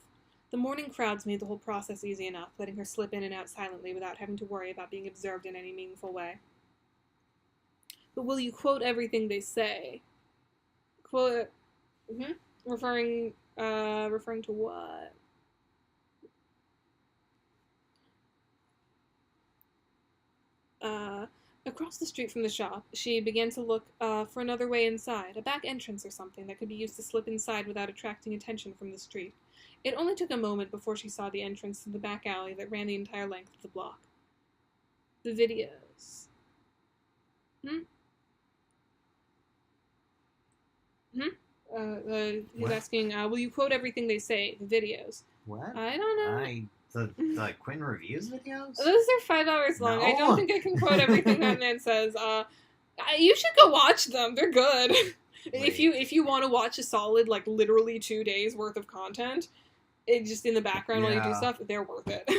The morning crowds made the whole process easy enough, letting her slip in and out silently without having to worry about being observed in any meaningful way. But will you quote everything they say? Quote, referring to what? Across the street from the shop, she began to look for another way inside, a back entrance or something that could be used to slip inside without attracting attention from the street. It only took a moment before she saw the entrance to the back alley that ran the entire length of the block. The videos. He's asking, will you quote everything they say? The videos. What? I don't know. The Quinn Reviews videos? Those are 5 hours long. No. I don't think I can quote everything that man says. You should go watch them. They're good. If you want to watch a solid, like, literally 2 days worth of content, just in the background while you do stuff, they're worth it.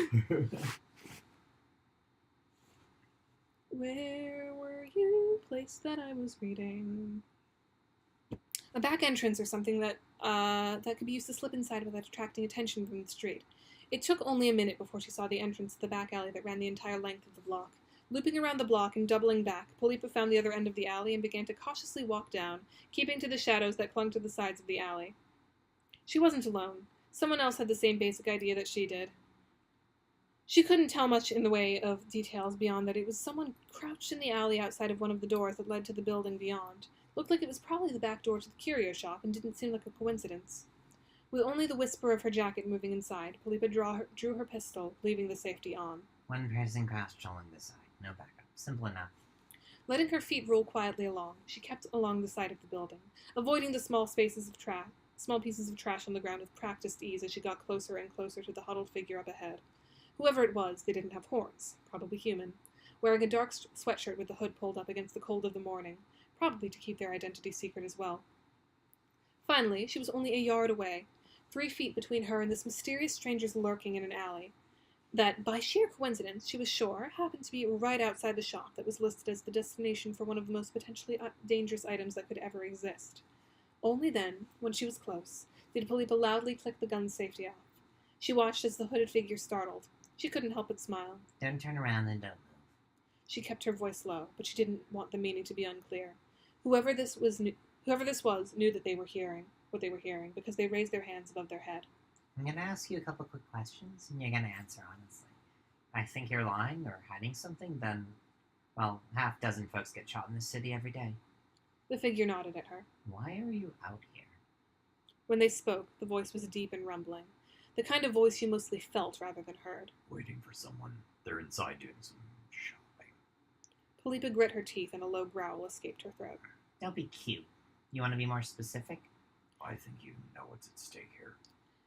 Where were you? Place that I was reading. A back entrance or something that could be used to slip inside without attracting attention from the street. It took only a minute before she saw the entrance to the back alley that ran the entire length of the block. Looping around the block and doubling back, Philippa found the other end of the alley and began to cautiously walk down, keeping to the shadows that clung to the sides of the alley. She wasn't alone. Someone else had the same basic idea that she did. She couldn't tell much in the way of details beyond that it was someone crouched in the alley outside of one of the doors that led to the building beyond. Looked like it was probably the back door to the curio shop and didn't seem like a coincidence. With only the whisper of her jacket moving inside, Philippa drew her pistol, leaving the safety on. One person crossed along this side. No backup. Simple enough. Letting her feet roll quietly along, she kept along the side of the building, avoiding the small pieces of trash on the ground with practiced ease as she got closer and closer to the huddled figure up ahead. Whoever it was, they didn't have horns, probably human, wearing a dark sweatshirt with the hood pulled up against the cold of the morning, probably to keep their identity secret as well. Finally, she was only a yard away, 3 feet between her and this mysterious stranger's lurking in an alley that, by sheer coincidence, she was sure, happened to be right outside the shop that was listed as the destination for one of the most potentially dangerous items that could ever exist. Only then, when she was close, did Philippa loudly click the gun's safety off. She watched as the hooded figure startled. She couldn't help but smile. Don't turn around and don't move. She kept her voice low, but she didn't want the meaning to be unclear. Whoever this was knew that they were hearing what they were hearing, because they raised their hands above their head. I'm going to ask you a couple quick questions, and you're going to answer honestly. If I think you're lying or hiding something, then, well, 6 folks get shot in this city every day. The figure nodded at her. Why are you out here? When they spoke, the voice was deep and rumbling, the kind of voice you mostly felt rather than heard. Waiting for someone. They're inside doing some shopping. Philippa grit her teeth and a low growl escaped her throat. Don't be cute. You want to be more specific? I think you know what's at stake here.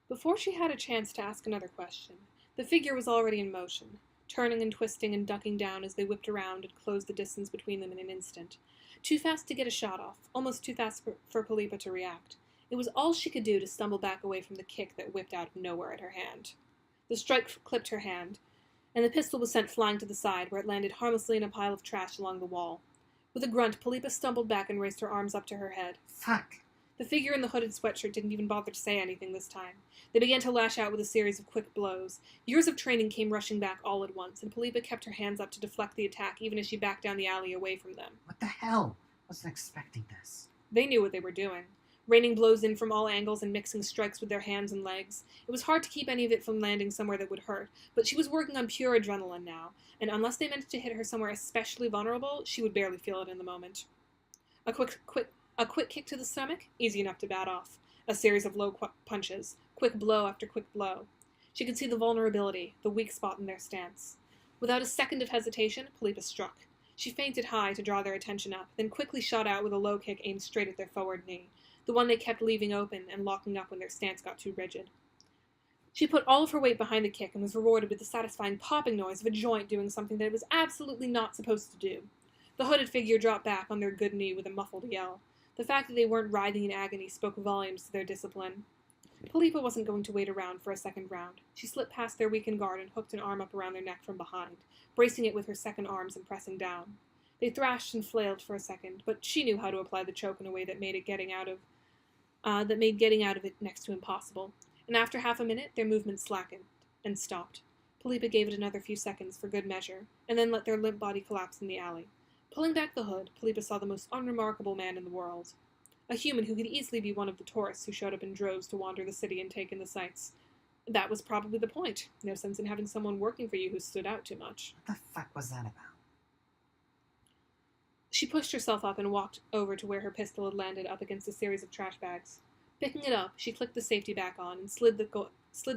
Before she had a chance to ask another question, the figure was already in motion, turning and twisting and ducking down as they whipped around and closed the distance between them in an instant. Too fast to get a shot off, almost too fast for Philippa to react. It was all she could do to stumble back away from the kick that whipped out of nowhere at her hand. The strike clipped her hand, and the pistol was sent flying to the side, where it landed harmlessly in a pile of trash along the wall. With a grunt, Philippa stumbled back and raised her arms up to her head. Fuck! The figure in the hooded sweatshirt didn't even bother to say anything this time. They began to lash out with a series of quick blows. Years of training came rushing back all at once, and Philippa kept her hands up to deflect the attack even as she backed down the alley away from them. What the hell? Wasn't expecting this. They knew what they were doing, raining blows in from all angles and mixing strikes with their hands and legs. It was hard to keep any of it from landing somewhere that would hurt, but she was working on pure adrenaline now, and unless they managed to hit her somewhere especially vulnerable, she would barely feel it in the moment. A quick kick to the stomach, easy enough to bat off. A series of low punches, quick blow after quick blow. She could see the vulnerability, the weak spot in their stance. Without a second of hesitation, Philippa struck. She feinted high to draw their attention up, then quickly shot out with a low kick aimed straight at their forward knee, the one they kept leaving open and locking up when their stance got too rigid. She put all of her weight behind the kick and was rewarded with the satisfying popping noise of a joint doing something that it was absolutely not supposed to do. The hooded figure dropped back on their good knee with a muffled yell. The fact that they weren't writhing in agony spoke volumes to their discipline. Philippa wasn't going to wait around for a second round. She slipped past their weakened guard and hooked an arm up around their neck from behind, bracing it with her second arms and pressing down. They thrashed and flailed for a second, but she knew how to apply the choke in a way that made getting out of it next to impossible. And after half a minute, their movement slackened and stopped. Philippa gave it another few seconds for good measure, and then let their limp body collapse in the alley. Pulling back the hood, Philippa saw the most unremarkable man in the world. A human who could easily be one of the tourists who showed up in droves to wander the city and take in the sights. That was probably the point. No sense in having someone working for you who stood out too much. What the fuck was that about? She pushed herself up and walked over to where her pistol had landed up against a series of trash bags. Picking it up, she clicked the safety back on and slid the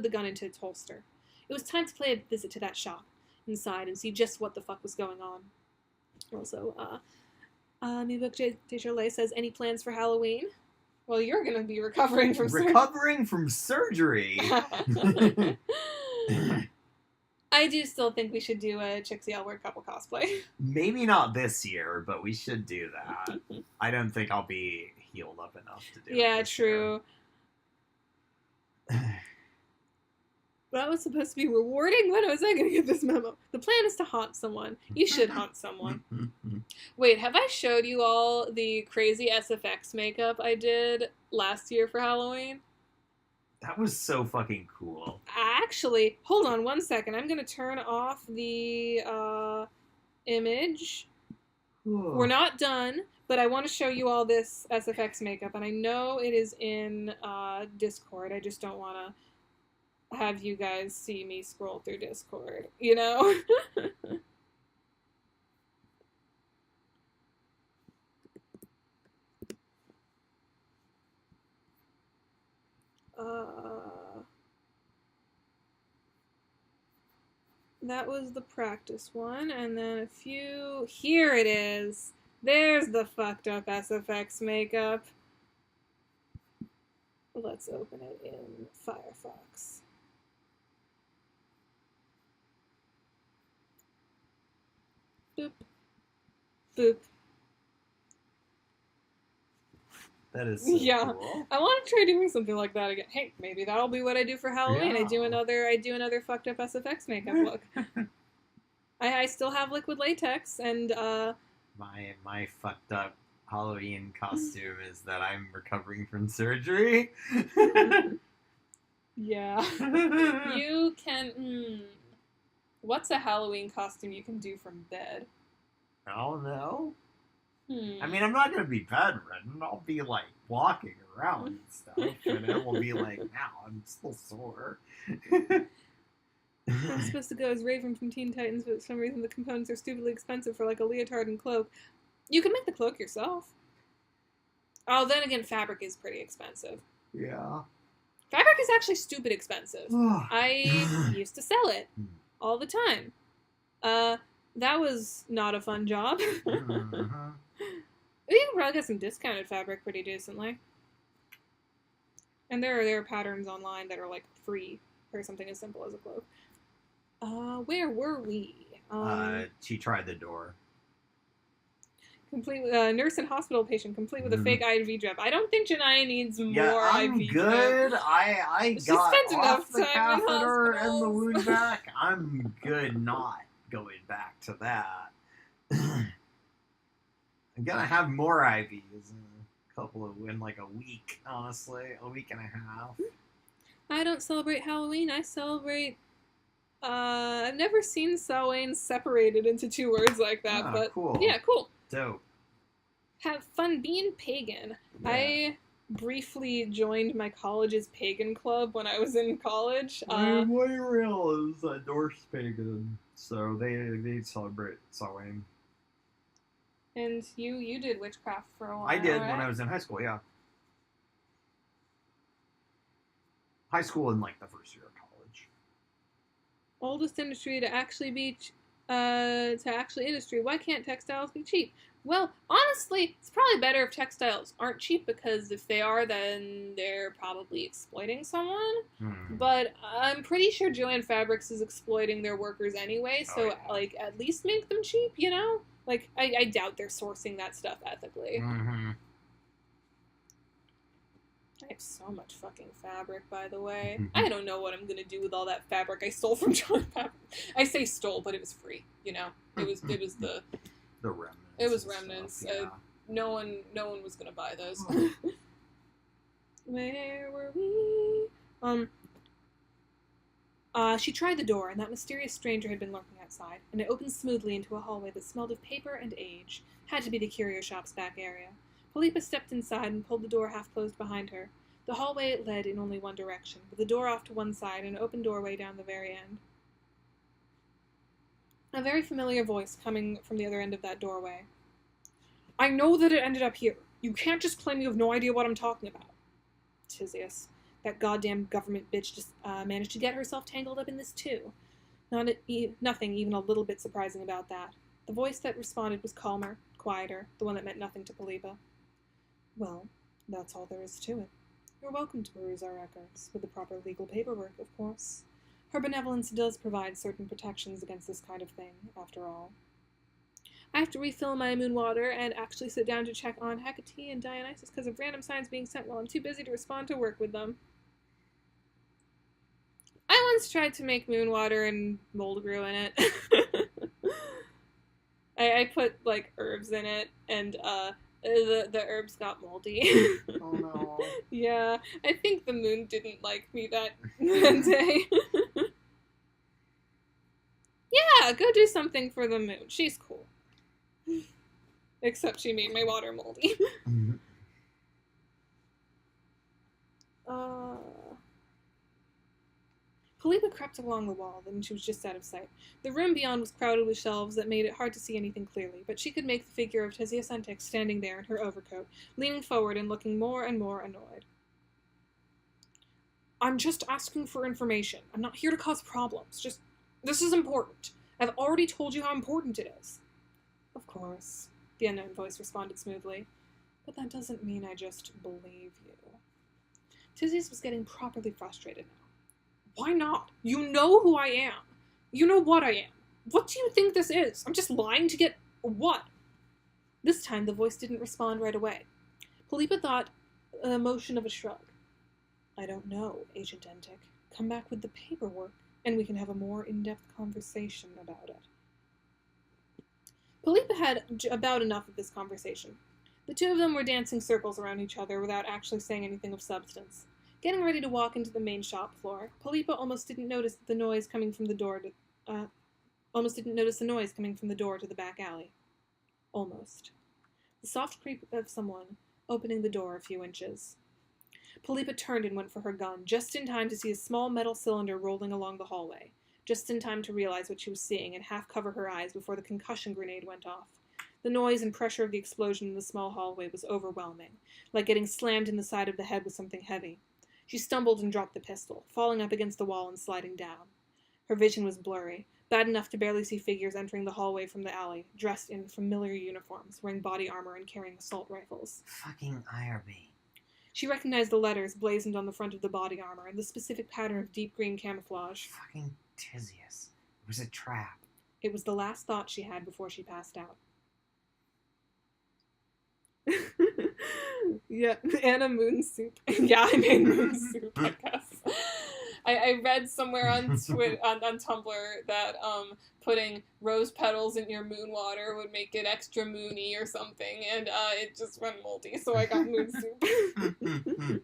gun into its holster. It was time to pay a visit to that shop inside and see just what the fuck was going on. Also, Mibuk Dejolet says, any plans for Halloween? Well, you're going to be recovering from surgery. Recovering from surgery? I do still think we should do a Chixie Elward couple cosplay. Maybe not this year, but we should do that. I don't think I'll be healed up enough to do it. Yeah, true. That was supposed to be rewarding? When was I going to get this memo? The plan is to haunt someone. You should haunt someone. Wait, have I showed you all the crazy SFX makeup I did last year for Halloween? That was so fucking cool. Actually, hold on one second. I'm going to turn off the image. We're not done, but I want to show you all this SFX makeup, and I know it is in Discord. I just don't want to have you guys see me scroll through Discord, you know? That was the practice one, and then a few... Here it is! There's the fucked up SFX makeup. Let's open it in Firefox. Boop. Boop. That is so cool. I want to try doing something like that again. Hey, maybe that'll be what I do for Halloween. Yeah. I do another fucked up SFX makeup look. I still have liquid latex, and my fucked up Halloween costume is that I'm recovering from surgery. Yeah. You can... What's a Halloween costume you can do from bed? I don't know. Hmm. I mean, I'm not going to be bedridden. I'll be, like, walking around and stuff. And it will be like, now I'm still sore. I'm supposed to go as Raven from Teen Titans, but for some reason the components are stupidly expensive for, like, a leotard and cloak. You can make the cloak yourself. Oh, then again, fabric is pretty expensive. Yeah. Fabric is actually stupid expensive. I used to sell it all the time. That was not a fun job. Mm-hmm. You can probably get some discounted fabric pretty decently. And there are patterns online that are, like, free for something as simple as a cloak. Where were we? She tried the door. Complete with nurse and hospital patient, complete with a fake IV drip. I don't think Jonaya needs more I'm IV good. drip. I She got spent off enough the time in catheter and the hospitals. wound back. I'm good not going back to that. I'm gonna have more IVs in like a week, honestly. A week and a half. I don't celebrate Halloween. I celebrate... I've never seen Samhain separated into two words like that, but... Cool. Yeah, cool. Dope. Have fun being pagan. Yeah. I briefly joined my college's pagan club when I was in college. My rail is a Norse pagan, so they celebrate Samhain. And you did witchcraft for a while, I did right? when I was in high school, yeah. High school and like the first year of college. Oldest industry to actually be industry. Why can't textiles be cheap? Well, honestly, it's probably better if textiles aren't cheap, because if they are, then they're probably exploiting someone. But I'm pretty sure Joanne Fabrics is exploiting their workers anyway, so, like, at least make them cheap, you know? Like, I doubt they're sourcing that stuff ethically. Mm-hmm. I have so much fucking fabric, by the way. I don't know what I'm gonna do with all that fabric I stole from Joanne Fabrics. I say stole, but it was free, you know? It was the remnants. It was remnants. Stuff, yeah. No one was gonna buy those. Where were we? She tried the door, and that mysterious stranger had been lurking outside, and it opened smoothly into a hallway that smelled of paper and age. Had to be the curio shop's back area. Philippa stepped inside and pulled the door half closed behind her. The hallway led in only one direction, with the door off to one side and an open doorway down the very end. A very familiar voice coming from the other end of that doorway. I know that it ended up here. You can't just claim you have no idea what I'm talking about. Tisius. That goddamn government bitch just managed to get herself tangled up in this too. Nothing even a little bit surprising about that. The voice that responded was calmer, quieter, the one that meant nothing to Philippa. Well, that's all there is to it. You're welcome to peruse our records, with the proper legal paperwork, of course. Her benevolence does provide certain protections against this kind of thing, after all. I have to refill my moon water and actually sit down to check on Hecate and Dionysus because of random signs being sent while I'm too busy to respond to work with them. I once tried to make moon water and mold grew in it. I put, like, herbs in it, and the herbs got moldy. Oh no. Yeah, I think the moon didn't like me that day. Yeah, go do something for the moon. She's cool. Except she made my water moldy. Philippa crept along the wall, then she was just out of sight. The room beyond was crowded with shelves that made it hard to see anything clearly, but she could make the figure of Tisius Antec standing there in her overcoat, leaning forward and looking more and more annoyed. I'm just asking for information. I'm not here to cause problems. This is important. I've already told you how important it is. Of course, the unknown voice responded smoothly. But that doesn't mean I just believe you. Tisius was getting properly frustrated now. Why not? You know who I am. You know what I am. What do you think this is? I'm just lying to get what? This time the voice didn't respond right away. Philippa thought a motion of a shrug. I don't know, Agent Antec. Come back with the paperwork, and we can have a more in-depth conversation about it. Philippa had about enough of this conversation. The two of them were dancing circles around each other without actually saying anything of substance. Getting ready to walk into the main shop floor, Philippa almost didn't notice the noise coming from the door to the back alley. Almost. The soft creak of someone opening the door a few inches. Philippa turned and went for her gun, just in time to see a small metal cylinder rolling along the hallway. Just in time to realize what she was seeing and half cover her eyes before the concussion grenade went off. The noise and pressure of the explosion in the small hallway was overwhelming, like getting slammed in the side of the head with something heavy. She stumbled and dropped the pistol, falling up against the wall and sliding down. Her vision was blurry, bad enough to barely see figures entering the hallway from the alley, dressed in familiar uniforms, wearing body armor and carrying assault rifles. Fucking IRB. She recognized the letters blazoned on the front of the body armor and the specific pattern of deep green camouflage. Fucking Tisius. It was a trap. It was the last thought she had before she passed out. Yeah, Anna Moon Soup. Yeah, I made moon soup, I guess. I read somewhere on on Tumblr that putting rose petals in your moon water would make it extra moony or something, and it just went moldy, so I got moon soup.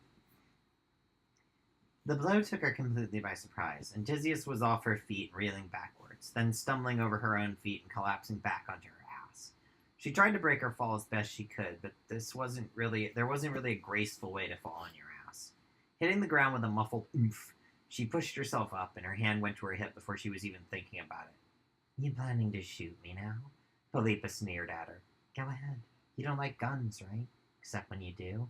The blow took her completely by surprise, and Tisius was off her feet, reeling backwards, then stumbling over her own feet and collapsing back onto her ass. She tried to break her fall as best she could, but there wasn't really a graceful way to fall on your ass. Hitting the ground with a muffled oomph, she pushed herself up, and her hand went to her hip before she was even thinking about it. You planning to shoot me now? Philippa sneered at her. Go ahead. You don't like guns, right? Except when you do.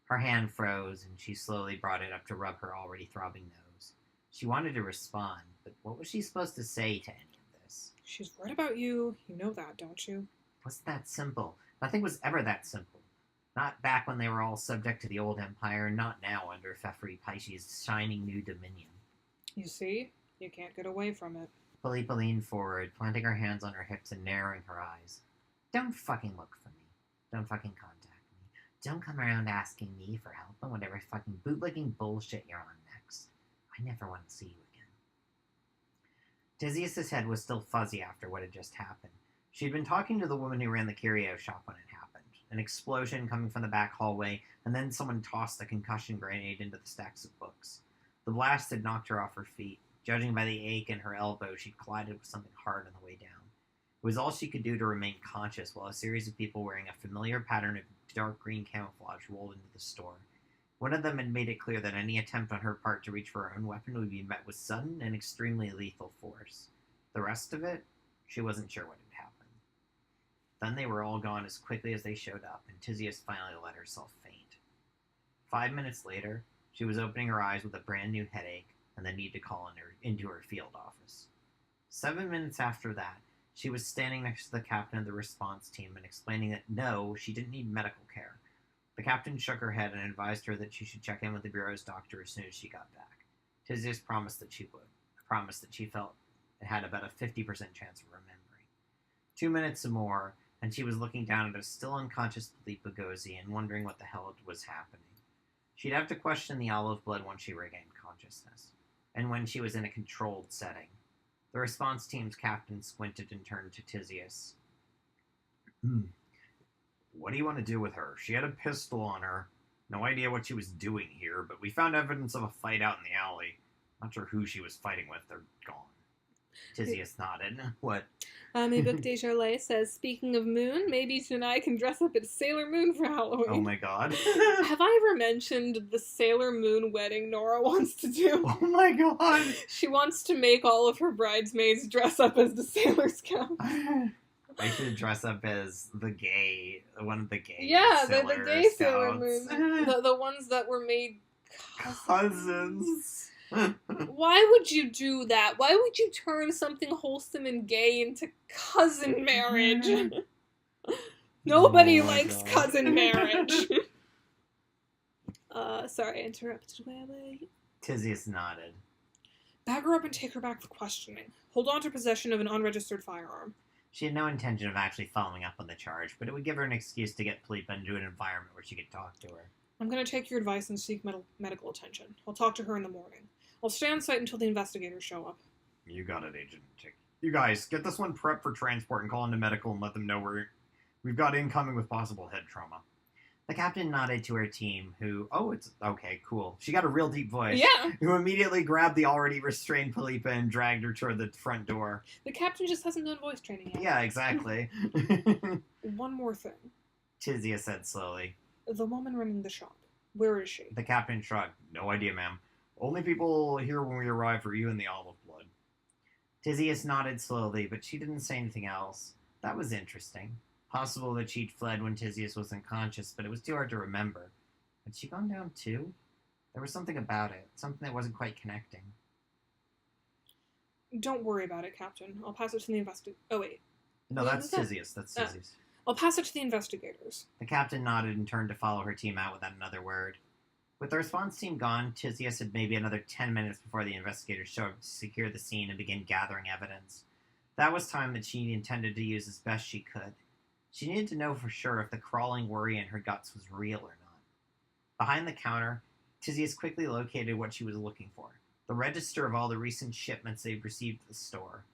Her hand froze, and she slowly brought it up to rub her already throbbing nose. She wanted to respond, but what was she supposed to say to any of this? She's right about you. You know that, don't you? Wasn't that simple? Nothing was ever that simple. Not back when they were all subject to the old empire, not now under Fefri Paishi's shining new dominion. You see? You can't get away from it. Philippa leaned forward, planting her hands on her hips and narrowing her eyes. Don't fucking look for me. Don't fucking contact me. Don't come around asking me for help on whatever fucking bootlicking bullshit you're on next. I never want to see you again. Tizius's head was still fuzzy after what had just happened. She'd been talking to the woman who ran the curio shop when it happened. An explosion coming from the back hallway, and then someone tossed a concussion grenade into the stacks of books. The blast had knocked her off her feet. Judging by the ache in her elbow, she'd collided with something hard on the way down. It was all she could do to remain conscious while a series of people wearing a familiar pattern of dark green camouflage rolled into the store. One of them had made it clear that any attempt on her part to reach for her own weapon would be met with sudden and extremely lethal force. The rest of it, she wasn't sure what had happened. Then they were all gone as quickly as they showed up, and Tizius finally let herself faint. 5 minutes later, she was opening her eyes with a brand new headache and the need to call into her field office. 7 minutes after that, she was standing next to the captain of the response team and explaining that no, she didn't need medical care. The captain shook her head and advised her that she should check in with the bureau's doctor as soon as she got back. Tizius promised that she would. Promised that she felt it had about a 50% chance of remembering. 2 minutes more, and she was looking down at a still unconscious Philippa Gozzi and wondering what the hell was happening. She'd have to question the olive blood once she regained consciousness, and when she was in a controlled setting. The response team's captain squinted and turned to Tizius. What do you want to do with her? She had a pistol on her. No idea what she was doing here, but we found evidence of a fight out in the alley. Not sure who she was fighting with. They're gone. Tizius nodded. What? Book Desjardins says, speaking of Moon, maybe Jonaya can dress up as Sailor Moon for Halloween. Oh my god. Have I ever mentioned the Sailor Moon wedding Nora wants to do? Oh my god. She wants to make all of her bridesmaids dress up as the Sailor Scouts. I should dress up as one of the gay Yeah, the Sailor gay Scouts. Sailor Moon. The ones that were made Cousins. Why would you do that? Why would you turn something wholesome and gay into cousin marriage? Nobody likes cousin marriage. Sorry, I interrupted. Where were you? Tizius nodded. Bag her up and take her back for questioning. Hold on to possession of an unregistered firearm. She had no intention of actually following up on the charge, but it would give her an excuse to get Philippa into an environment where she could talk to her. I'm going to take your advice and seek medical attention. I'll talk to her in the morning. I'll stay on site until the investigators show up. You got it, Agent Tick. You guys, get this one prepped for transport and call into medical and let them know we've got incoming with possible head trauma. The captain nodded to her team, it's okay, cool. She got a real deep voice. Yeah. Who immediately grabbed the already restrained Philippa and dragged her toward the front door. The captain just hasn't done voice training yet. Yeah, exactly. One more thing. Tizius said slowly. The woman running the shop. Where is she? The captain shrugged. No idea, ma'am. Only people here when we arrive are you and the olive blood. Tizius nodded slowly, but she didn't say anything else. That was interesting. Possible that she'd fled when Tizius was unconscious, but it was too hard to remember. Had she gone down too? There was something about it. Something that wasn't quite connecting. Don't worry about it, Captain. I'll pass it to the Oh, wait. No, that's Tizius. That's Oh. Tizius. I'll pass it to the investigators. The captain nodded and turned to follow her team out without another word. With the response team gone, Tizius had maybe another 10 minutes before the investigators showed up to secure the scene and begin gathering evidence. That was time that she intended to use as best she could. She needed to know for sure if the crawling worry in her guts was real or not. Behind the counter, Tizius quickly located what she was looking for. The register of all the recent shipments they'd received at the store.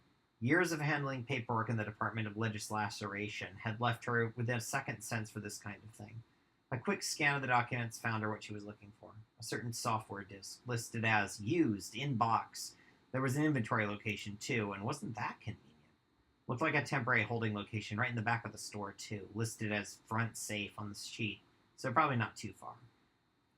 Years of handling paperwork in the Department of Legislation had left her with a second sense for this kind of thing. A quick scan of the documents found her what she was looking for. A certain software disk, listed as used, in box. There was an inventory location, too, and wasn't that convenient? Looked like a temporary holding location right in the back of the store, too, listed as front safe on the sheet, so probably not too far.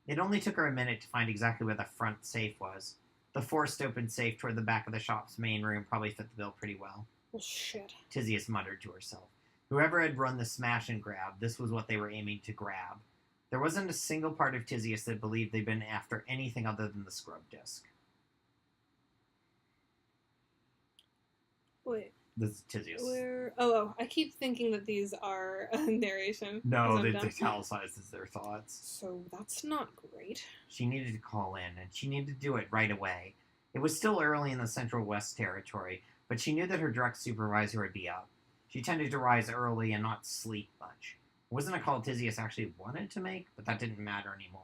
It only took her a minute to find exactly where the front safe was. The forced open safe toward the back of the shop's main room probably fit the bill pretty well. Well, shit. Tizius muttered to herself. Whoever had run the smash and grab, this was what they were aiming to grab. There wasn't a single part of Tizius that believed they'd been after anything other than the scrub disk. Wait, This is Tizius. where? Oh, I keep thinking that these are narration. No, 'cause I'm they dumb. italicizes their thoughts. So that's not great. She needed to call in, and she needed to do it right away. It was still early in the Central West Territory, but she knew that her direct supervisor would be up. She tended to rise early and not sleep much. It wasn't a call Tizius actually wanted to make, but that didn't matter anymore.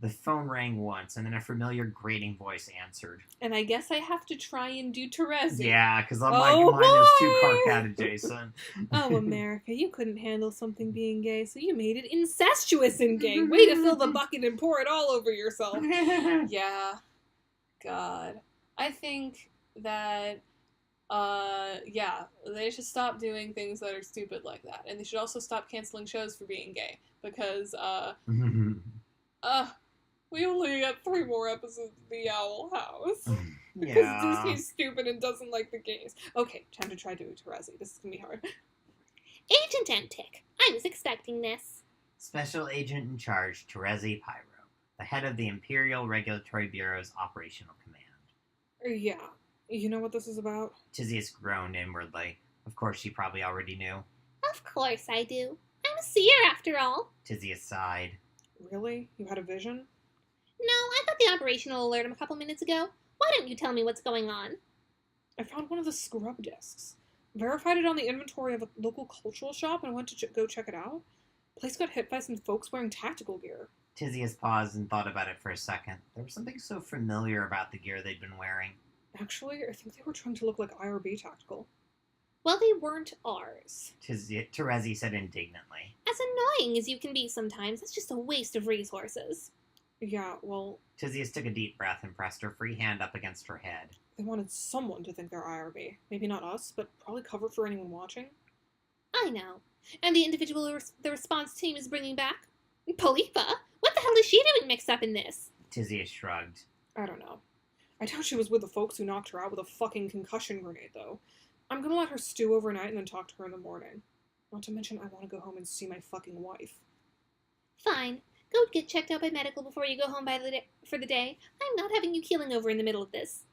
The phone rang once, and then a familiar grating voice answered. And I guess I have to try and do Terezi. Yeah, because Oh, mine is too boy! Carcat adjacent. Oh, America, you couldn't handle something being gay, so you made it incestuous and gay. Way to fill the bucket and pour it all over yourself. Yeah. God. I think that, they should stop doing things that are stupid like that. And they should also stop canceling shows for being gay. Because, we only got 3 more episodes of The Owl House. Because Yeah. Disney's stupid and doesn't like the gays. Okay, time to try doing Terezi. This is gonna be hard. Agent Antic, I was expecting this. Special Agent in Charge, Terezi Pyro, the head of the Imperial Regulatory Bureau's Operational Command. Yeah. You know what this is about? Tizius groaned inwardly. Of course, she probably already knew. Of course I do. I'm a seer after all. Tizius sighed. Really? You had a vision? No, I got the operational alert a couple minutes ago. Why don't you tell me what's going on? I found one of the scrub discs. Verified it on the inventory of a local cultural shop and went to go check it out. Place got hit by some folks wearing tactical gear. Tizius paused and thought about it for a second. There was something so familiar about the gear they'd been wearing. Actually, I think they were trying to look like IRB tactical. Well, they weren't ours. Terezi said indignantly. As annoying as you can be sometimes, it's just a waste of resources. Yeah, well, Tizius took a deep breath and pressed her free hand up against her head. they wanted someone to think they're IRB. Maybe not us, but probably cover for anyone watching. I know. And the individual the response team is bringing back? Polipa? What the hell is she doing mixed up in this? Tizius shrugged. I don't know. I doubt she was with the folks who knocked her out with a fucking concussion grenade, though. I'm gonna let her stew overnight and then talk to her in the morning. Not to mention, I want to go home and see my fucking wife. Fine. Go get checked out by medical before you go home for the day. I'm not having you keeling over in the middle of this.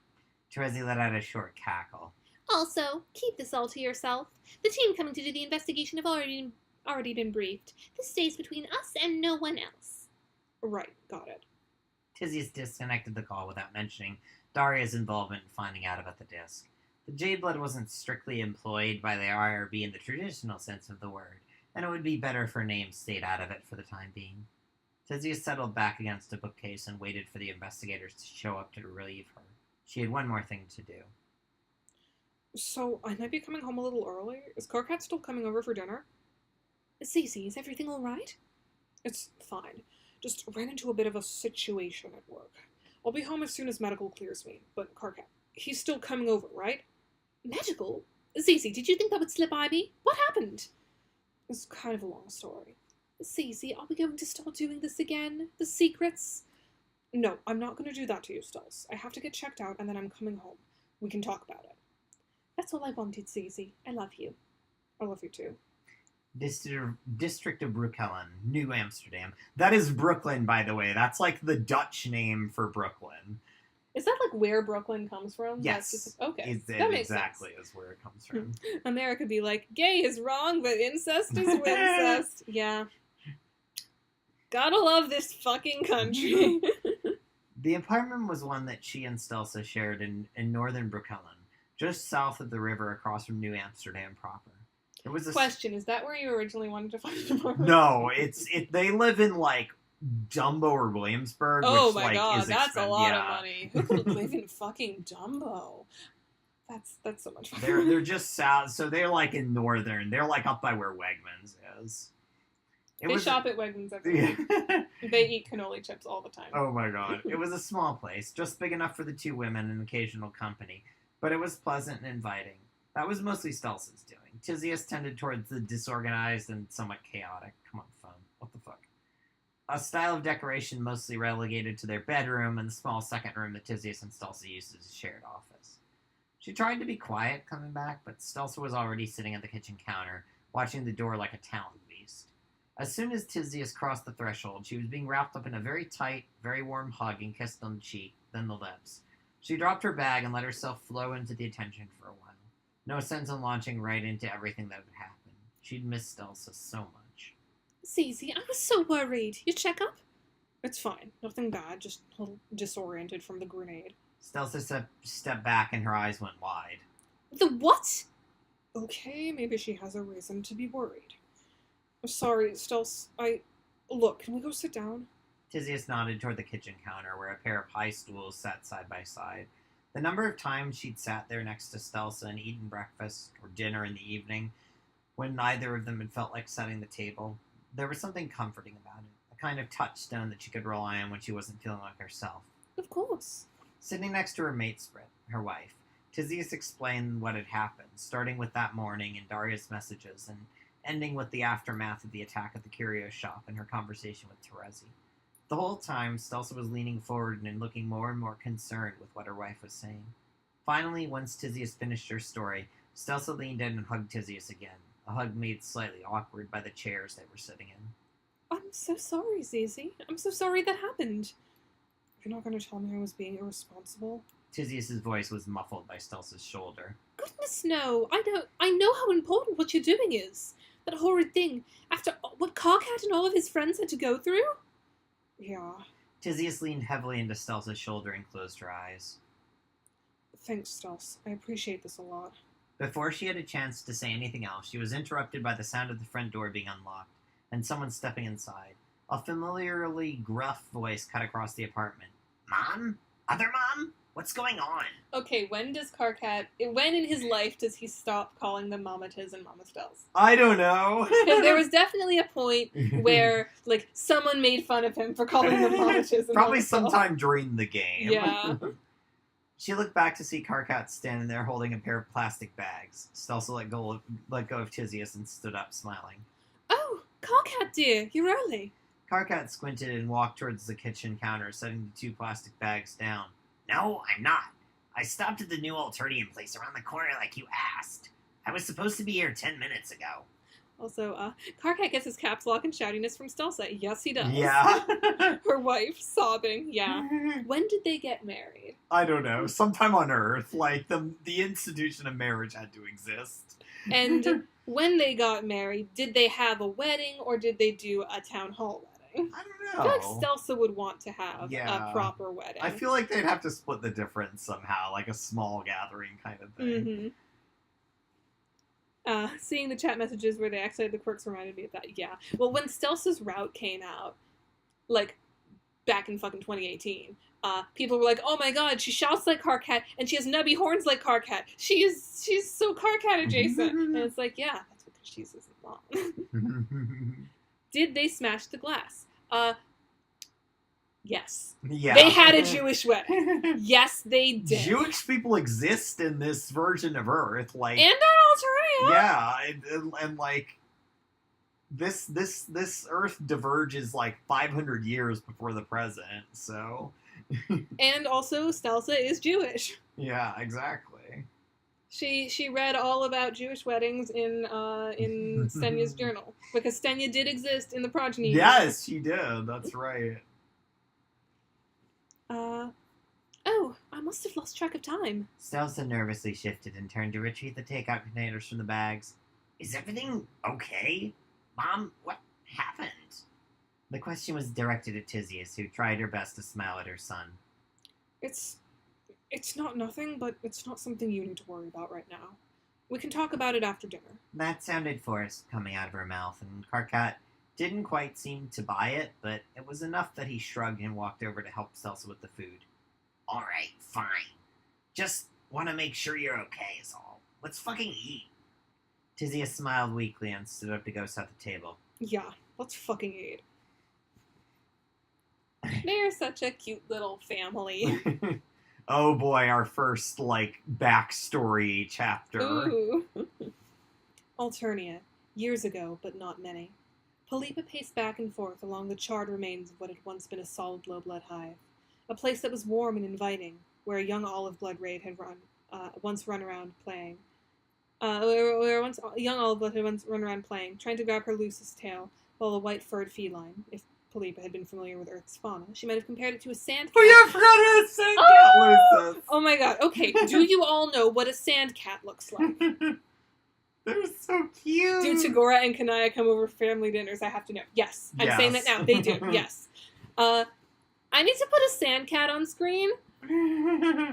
Terezi let out a short cackle. Also, keep this all to yourself. The team coming to do the investigation have already been briefed. This stays between us and no one else. Right, got it. Tizius disconnected the call without mentioning Daria's involvement in finding out about the disc. The Jadeblood wasn't strictly employed by the IRB in the traditional sense of the word, and it would be better if her name stayed out of it for the time being. Tizius settled back against a bookcase and waited for the investigators to show up to relieve her. She had one more thing to do. So, I might be coming home a little early. Is Carcat still coming over for dinner? Cece, is everything alright? It's fine. Just ran into a bit of a situation at work. I'll be home as soon as medical clears me, but Carcat, he's still coming over, right? Medical? Cece, did you think that would slip by me? What happened? It's kind of a long story. Cece, are we going to start doing this again? The secrets? No, I'm not going to do that to you, Stulz. I have to get checked out, and then I'm coming home. We can talk about it. That's all I wanted, Cece. I love you. I love you too. District of Broekelen, New Amsterdam. That is Brooklyn, by the way. That's like the Dutch name for Brooklyn. Is that like where Brooklyn comes from? Yes. That's just, okay. It that makes exactly sense. is where it comes from. America be like, gay is wrong, but incest is wincest. Yeah. Gotta love this fucking country. The apartment was one that she and Stelsa shared in northern Broekelen, just south of the river across from New Amsterdam proper. It was a Question, is that where you originally wanted to find an apartment? No, they live in like Dumbo or Williamsburg. Oh which, my like, god, is that's a expen- lot yeah. of money. Who could live in fucking Dumbo? That's so much fun. They're just south, so they're like in northern. They're like up by where Wegmans is. They shop at Wegmans every week. Yeah. They eat cannoli chips all the time. Oh my god. It was a small place, just big enough for the 2 women and occasional company, but it was pleasant and inviting. That was mostly Stelsa's doing. Tizius tended towards the disorganized and somewhat chaotic. Come on, phone. What the fuck? A style of decoration mostly relegated to their bedroom and the small second room that Tizius and Stelsa used as a shared office. She tried to be quiet coming back, but Stelsa was already sitting at the kitchen counter, watching the door like a town beast. As soon as Tizius crossed the threshold, she was being wrapped up in a very tight, very warm hug and kissed on the cheek, then the lips. She dropped her bag and let herself flow into the attention for a while. No sense in launching right into everything that would happen. She'd missed Elsa so much. Zizi, I was so worried. Your checkup? It's fine. Nothing bad. Just a little disoriented from the grenade. Stelsa stepped back and her eyes went wide. The what? Okay, maybe she has a reason to be worried. Sorry, Stels. Look, can we go sit down? Tizius nodded toward the kitchen counter where a pair of high stools sat side by side. The number of times she'd sat there next to Stelsa and eaten breakfast or dinner in the evening, when neither of them had felt like setting the table, there was something comforting about it, a kind of touchstone that she could rely on when she wasn't feeling like herself. Of course. Sitting next to her mate Sprit, her wife, Tizius explained what had happened, starting with that morning and Daria's messages, and ending with the aftermath of the attack at the curio shop and her conversation with Terezi. The whole time, Stelsa was leaning forward and looking more and more concerned with what her wife was saying. Finally, once Tizius finished her story, Stelsa leaned in and hugged Tizius again, a hug made slightly awkward by the chairs they were sitting in. I'm so sorry, Zizi. I'm so sorry that happened. You're not going to tell me I was being irresponsible? Tizius's voice was muffled by Stelsa's shoulder. Goodness no. I know how important what you're doing is. That horrid thing. After what Carcat and all of his friends had to go through? Yeah. Tizius leaned heavily into Stelsa's shoulder and closed her eyes. Thanks, Stels. I appreciate this a lot. Before she had a chance to say anything else, she was interrupted by the sound of the front door being unlocked, and someone stepping inside. A familiarly gruff voice cut across the apartment. Mom? Other Mom? What's going on? Okay, when in his life does he stop calling them Mama Tiz and Mama Stels? I don't know. Because there was definitely a point where, like, someone made fun of him for calling them Mama Tiz and Probably Mama Stels. sometime during the game. Yeah. She looked back to see Carcat standing there holding a pair of plastic bags. Stelsa let go of Tizius and stood up, smiling. Oh, Carcat, dear, you're early. Carcat squinted and walked towards the kitchen counter, setting the 2 plastic bags down. No, I'm not. I stopped at the new Alternium place around the corner like you asked. I was supposed to be here 10 minutes ago. Also, Carcat gets his caps lock and shoutiness from Stelsa. Yes, he does. Yeah. Her wife, sobbing. Yeah. When did they get married? I don't know. Sometime on Earth, like the institution of marriage had to exist. And when they got married, did they have a wedding or did they do a town hall wedding? I don't know. I feel like Stelsa would want to have Yeah. a proper wedding. I feel like they'd have to split the difference somehow, like a small gathering kind of thing. Seeing the chat messages where they activated the quirks reminded me of that. Yeah. Well, when Stelsa's route came out, like, back in fucking 2018, people were like, oh my god, she shouts like Carcat, and she has nubby horns like Carcat. She's so Carcat adjacent. And it's like, yeah, that's because she's his mom. Did they smash the glass? Yes. Yeah. They had a Jewish wedding. Yes, they did. Jewish people exist in this version of Earth, like, And on Alteria. yeah, and like this Earth diverges like 500 years before the present, so And also, Stelsa is Jewish. yeah, exactly. She read all about Jewish weddings in Stenya's journal, because Stenya did exist in the Progeny. Yes, she did. That's right. Oh, I must have lost track of time. Stelsa nervously shifted and turned to retrieve the takeout containers from the bags. Is everything okay? Mom, what happened? The question was directed at Tizius, who tried her best to smile at her son. It's not nothing, but it's not something you need to worry about right now. We can talk about it after dinner. That sounded forced coming out of her mouth, and Carcat didn't quite seem to buy it, but it was enough that he shrugged and walked over to help Stelsa with the food. All right, fine. Just want to make sure you're okay is all. Let's fucking eat. Tizius smiled weakly and stood up to go set the table. Yeah, let's fucking eat. They're such a cute little family. Oh boy, our first, like, backstory chapter. Ooh. Alternia. Years ago, but not many. Palipa paced back and forth along the charred remains of what had once been a solid low-blood hive. A place that was warm and inviting, where a young olive-blood raid had once run around playing. Where a young olive-blood had once run around playing, trying to grab her loosest tail, while a white-furred feline, if Philippa had been familiar with Earth's fauna, she might have compared it to a sand cat. Oh yeah, I forgot her sand cat, Lucis. Oh my god. Okay, do you all know what a sand cat looks like? They're so cute. Do Tagora and Kanaya come over for family dinners? I have to know. Yes. I'm saying that now. They do. Yes. I need to put a sand cat on screen.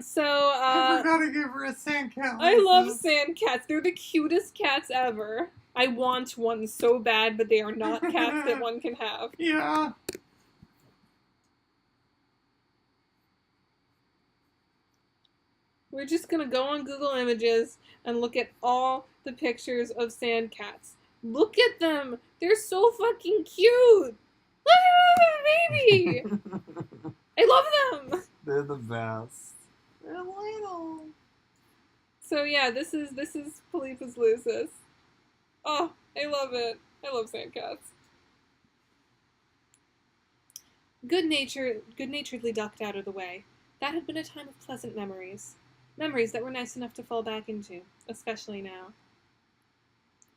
So, I forgot to give her a sand cat. I love sand cats. They're the cutest cats ever. I want one so bad, but they are not cats that one can have. Yeah. We're just gonna go on Google Images and look at all the pictures of sand cats. Look at them! They're so fucking cute! Look at them, baby! I love them! They're the best. They're little. So yeah, this is Philippa's Lucis. Oh, I love it. I love sand cats. Good-naturedly ducked out of the way. That had been a time of pleasant memories. Memories that were nice enough to fall back into, especially now.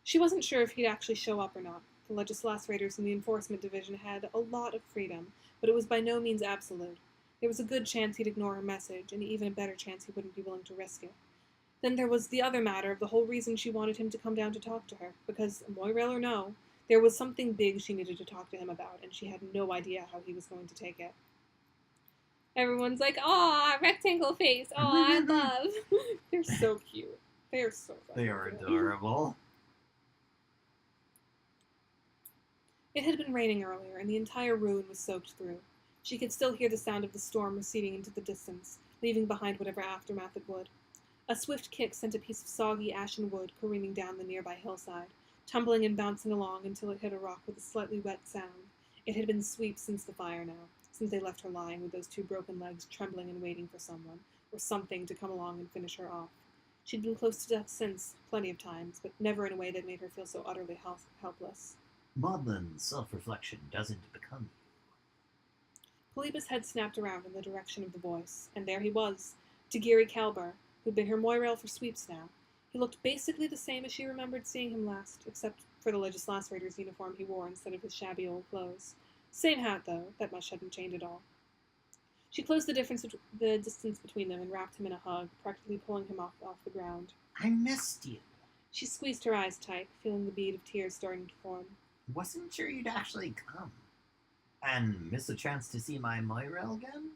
She wasn't sure if he'd actually show up or not. The legislators in the enforcement division had a lot of freedom, but it was by no means absolute. There was a good chance he'd ignore her message, and even a better chance he wouldn't be willing to risk it. Then there was the other matter of the whole reason she wanted him to come down to talk to her, because, Moirail or no, there was something big she needed to talk to him about, and she had no idea how he was going to take it. Everyone's like, aw, rectangle face, aw, I love. They're so cute. They are so fucking They are cute. adorable. It had been raining earlier, and the entire ruin was soaked through. She could still hear the sound of the storm receding into the distance, leaving behind whatever aftermath it would. A swift kick sent a piece of soggy ashen wood careening down the nearby hillside, tumbling and bouncing along until it hit a rock with a slightly wet sound. It had been swept since the fire now, since they left her lying with those two broken legs trembling and waiting for someone, or something to come along and finish her off. She'd been close to death since, plenty of times, but never in a way that made her feel so utterly helpless. Maudlin self-reflection doesn't become Philippa's head snapped around in the direction of the voice, and there he was, Tagari Kalbar, who'd been her Moirail for sweeps now. He looked basically the same as she remembered seeing him last, except for the legislator's uniform he wore instead of his shabby old clothes. Same hat, though. That much hadn't changed at all. She closed the distance between them and wrapped him in a hug, practically pulling him off the ground. I missed you. She squeezed her eyes tight, feeling the bead of tears starting to form. Wasn't sure you'd actually come. And miss a chance to see my Moirail again?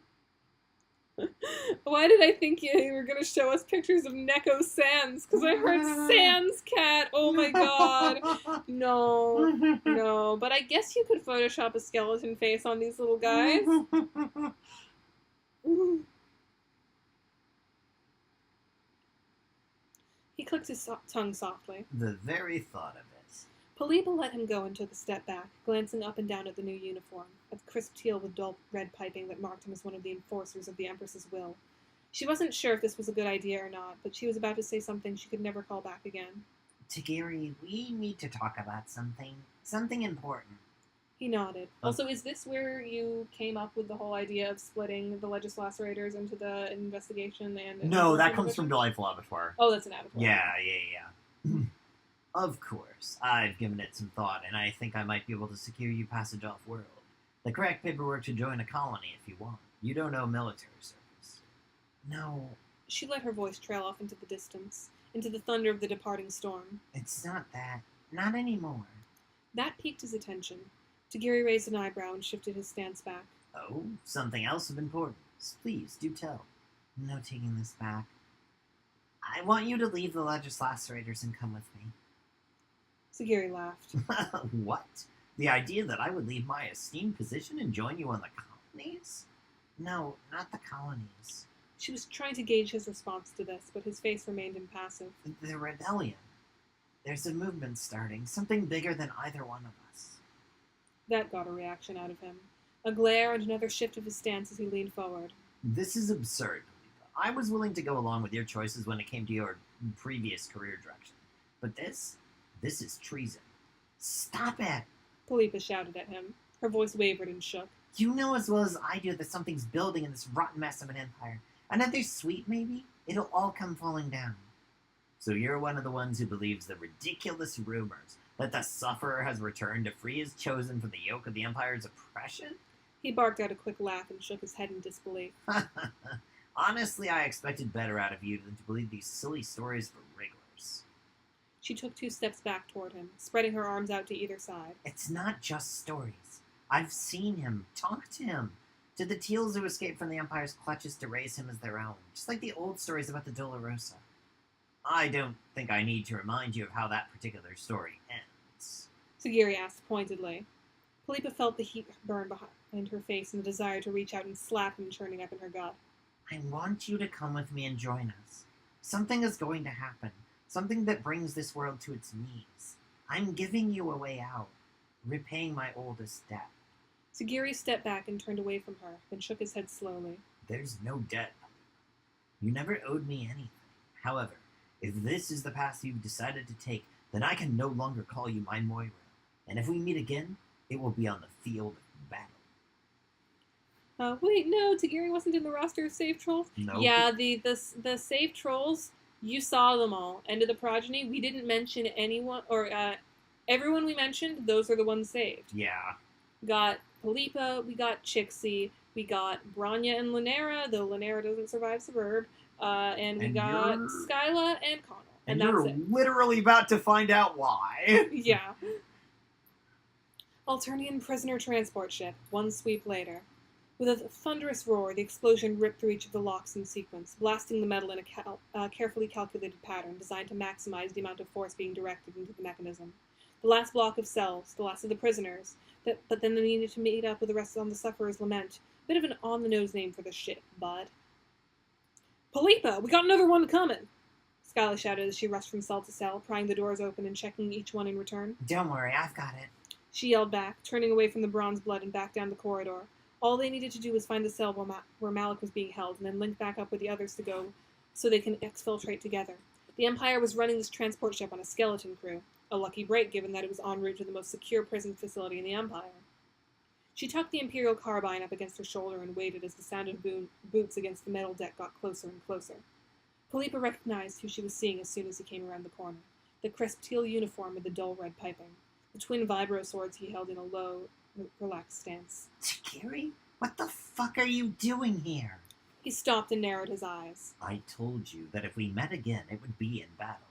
Why did I think you were going to show us pictures of Neko Sans? Because I heard Sans Cat. Oh my god. No. But I guess you could Photoshop a skeleton face on these little guys. He clicked his tongue softly. The very thought of it. Philippa let him go and took a step back, glancing up and down at the new uniform, at the crisp teal with dull red piping that marked him as one of the enforcers of the Empress's will. She wasn't sure if this was a good idea or not, but she was about to say something she could never call back again. Tagari, we need to talk about something. Something important. He nodded. Also, is this where you came up with the whole idea of splitting the legislators into the investigation and... No, that comes from Delightful Abattoir. Oh, that's an abattoir. Yeah. Of course. I've given it some thought, and I think I might be able to secure you passage off-world. The correct paperwork to join a colony if you want. You don't know military service. No, She let her voice trail off into the distance, into the thunder of the departing storm. it's not that. Not anymore. That piqued his attention. Tagari raised an eyebrow and shifted his stance back. Oh, something else of importance. Please, do tell. No taking this back. I want you to leave the legislators and come with me. Tagari laughed. What? The idea that I would leave my esteemed position and join you on the colonies? No, not the colonies. She was trying to gauge his response to this, but his face remained impassive. The rebellion. There's a movement starting, something bigger than either one of us. That got a reaction out of him. A glare and another shift of his stance as he leaned forward. This is absurd, Philippa. I was willing to go along with your choices when it came to your previous career direction. But this is treason. Stop it! Philippa shouted at him. Her voice wavered and shook. You know as well as I do that something's building in this rotten mess of an empire. Another sweep, maybe? It'll all come falling down. So you're one of the ones who believes the ridiculous rumors, That the sufferer has returned to free his chosen from the yoke of the Empire's oppression? He barked out a quick laugh and shook his head in disbelief. Honestly, I expected better out of you than to believe these silly stories for wrigglers. She took 2 steps back toward him, spreading her arms out to either side. It's not just stories. I've seen him, talked to him, to the Teals who escaped from the Empire's clutches to raise him as their own, just like the old stories about the Dolorosa. I don't think I need to remind you of how that particular story ends. Sagiri asked pointedly. Philippa felt the heat burn behind her face and the desire to reach out and slap him churning up in her gut. I want you to come with me and join us. Something is going to happen. Something that brings this world to its knees. I'm giving you a way out. Repaying my oldest debt. Sagiri stepped back and turned away from her, then shook his head slowly. There's no debt. You never owed me anything. However, if this is the path you've decided to take, then I can no longer call you my Moira. And if we meet again, it will be on the field of battle. Wait, no, Sagiri wasn't in the roster of Save Trolls? Nope. Yeah, the Save Trolls, you saw them all. End of the Progeny, we didn't mention anyone, or everyone we mentioned, those are the ones saved. Yeah. Got Philippa, we got Chixie, we got Branya and Lanera, though Lanera doesn't survive Suburb, and we got Skyla and Connell. And that's you're it. literally about to find out why. Yeah. Alternian prisoner transport ship, one sweep later. With a thunderous roar, the explosion ripped through each of the locks in sequence, blasting the metal in a carefully calculated pattern designed to maximize the amount of force being directed into the mechanism. The last block of cells, the last of the prisoners, but then they needed to meet up with the rest on the sufferer's lament. Bit of an on-the-nose name for the ship, bud. Philippa, we got another one coming! Skyla shouted as she rushed from cell to cell, prying the doors open and checking each one in return. Don't worry, I've got it. She yelled back, turning away from the bronze blood and back down the corridor. All they needed to do was find the cell where Malik was being held and then link back up with the others to go so they can exfiltrate together. The Empire was running this transport ship on a skeleton crew. A lucky break given that it was en route to the most secure prison facility in the Empire. She tucked the Imperial carbine up against her shoulder and waited as the sound of boots against the metal deck got closer and closer. Philippa recognized who she was seeing as soon as he came around the corner. The crisp teal uniform with the dull red piping. The twin vibro swords he held in a low, relaxed stance. Takiri, what the fuck are you doing here? He stopped and narrowed his eyes. I told you that if we met again, it would be in battle.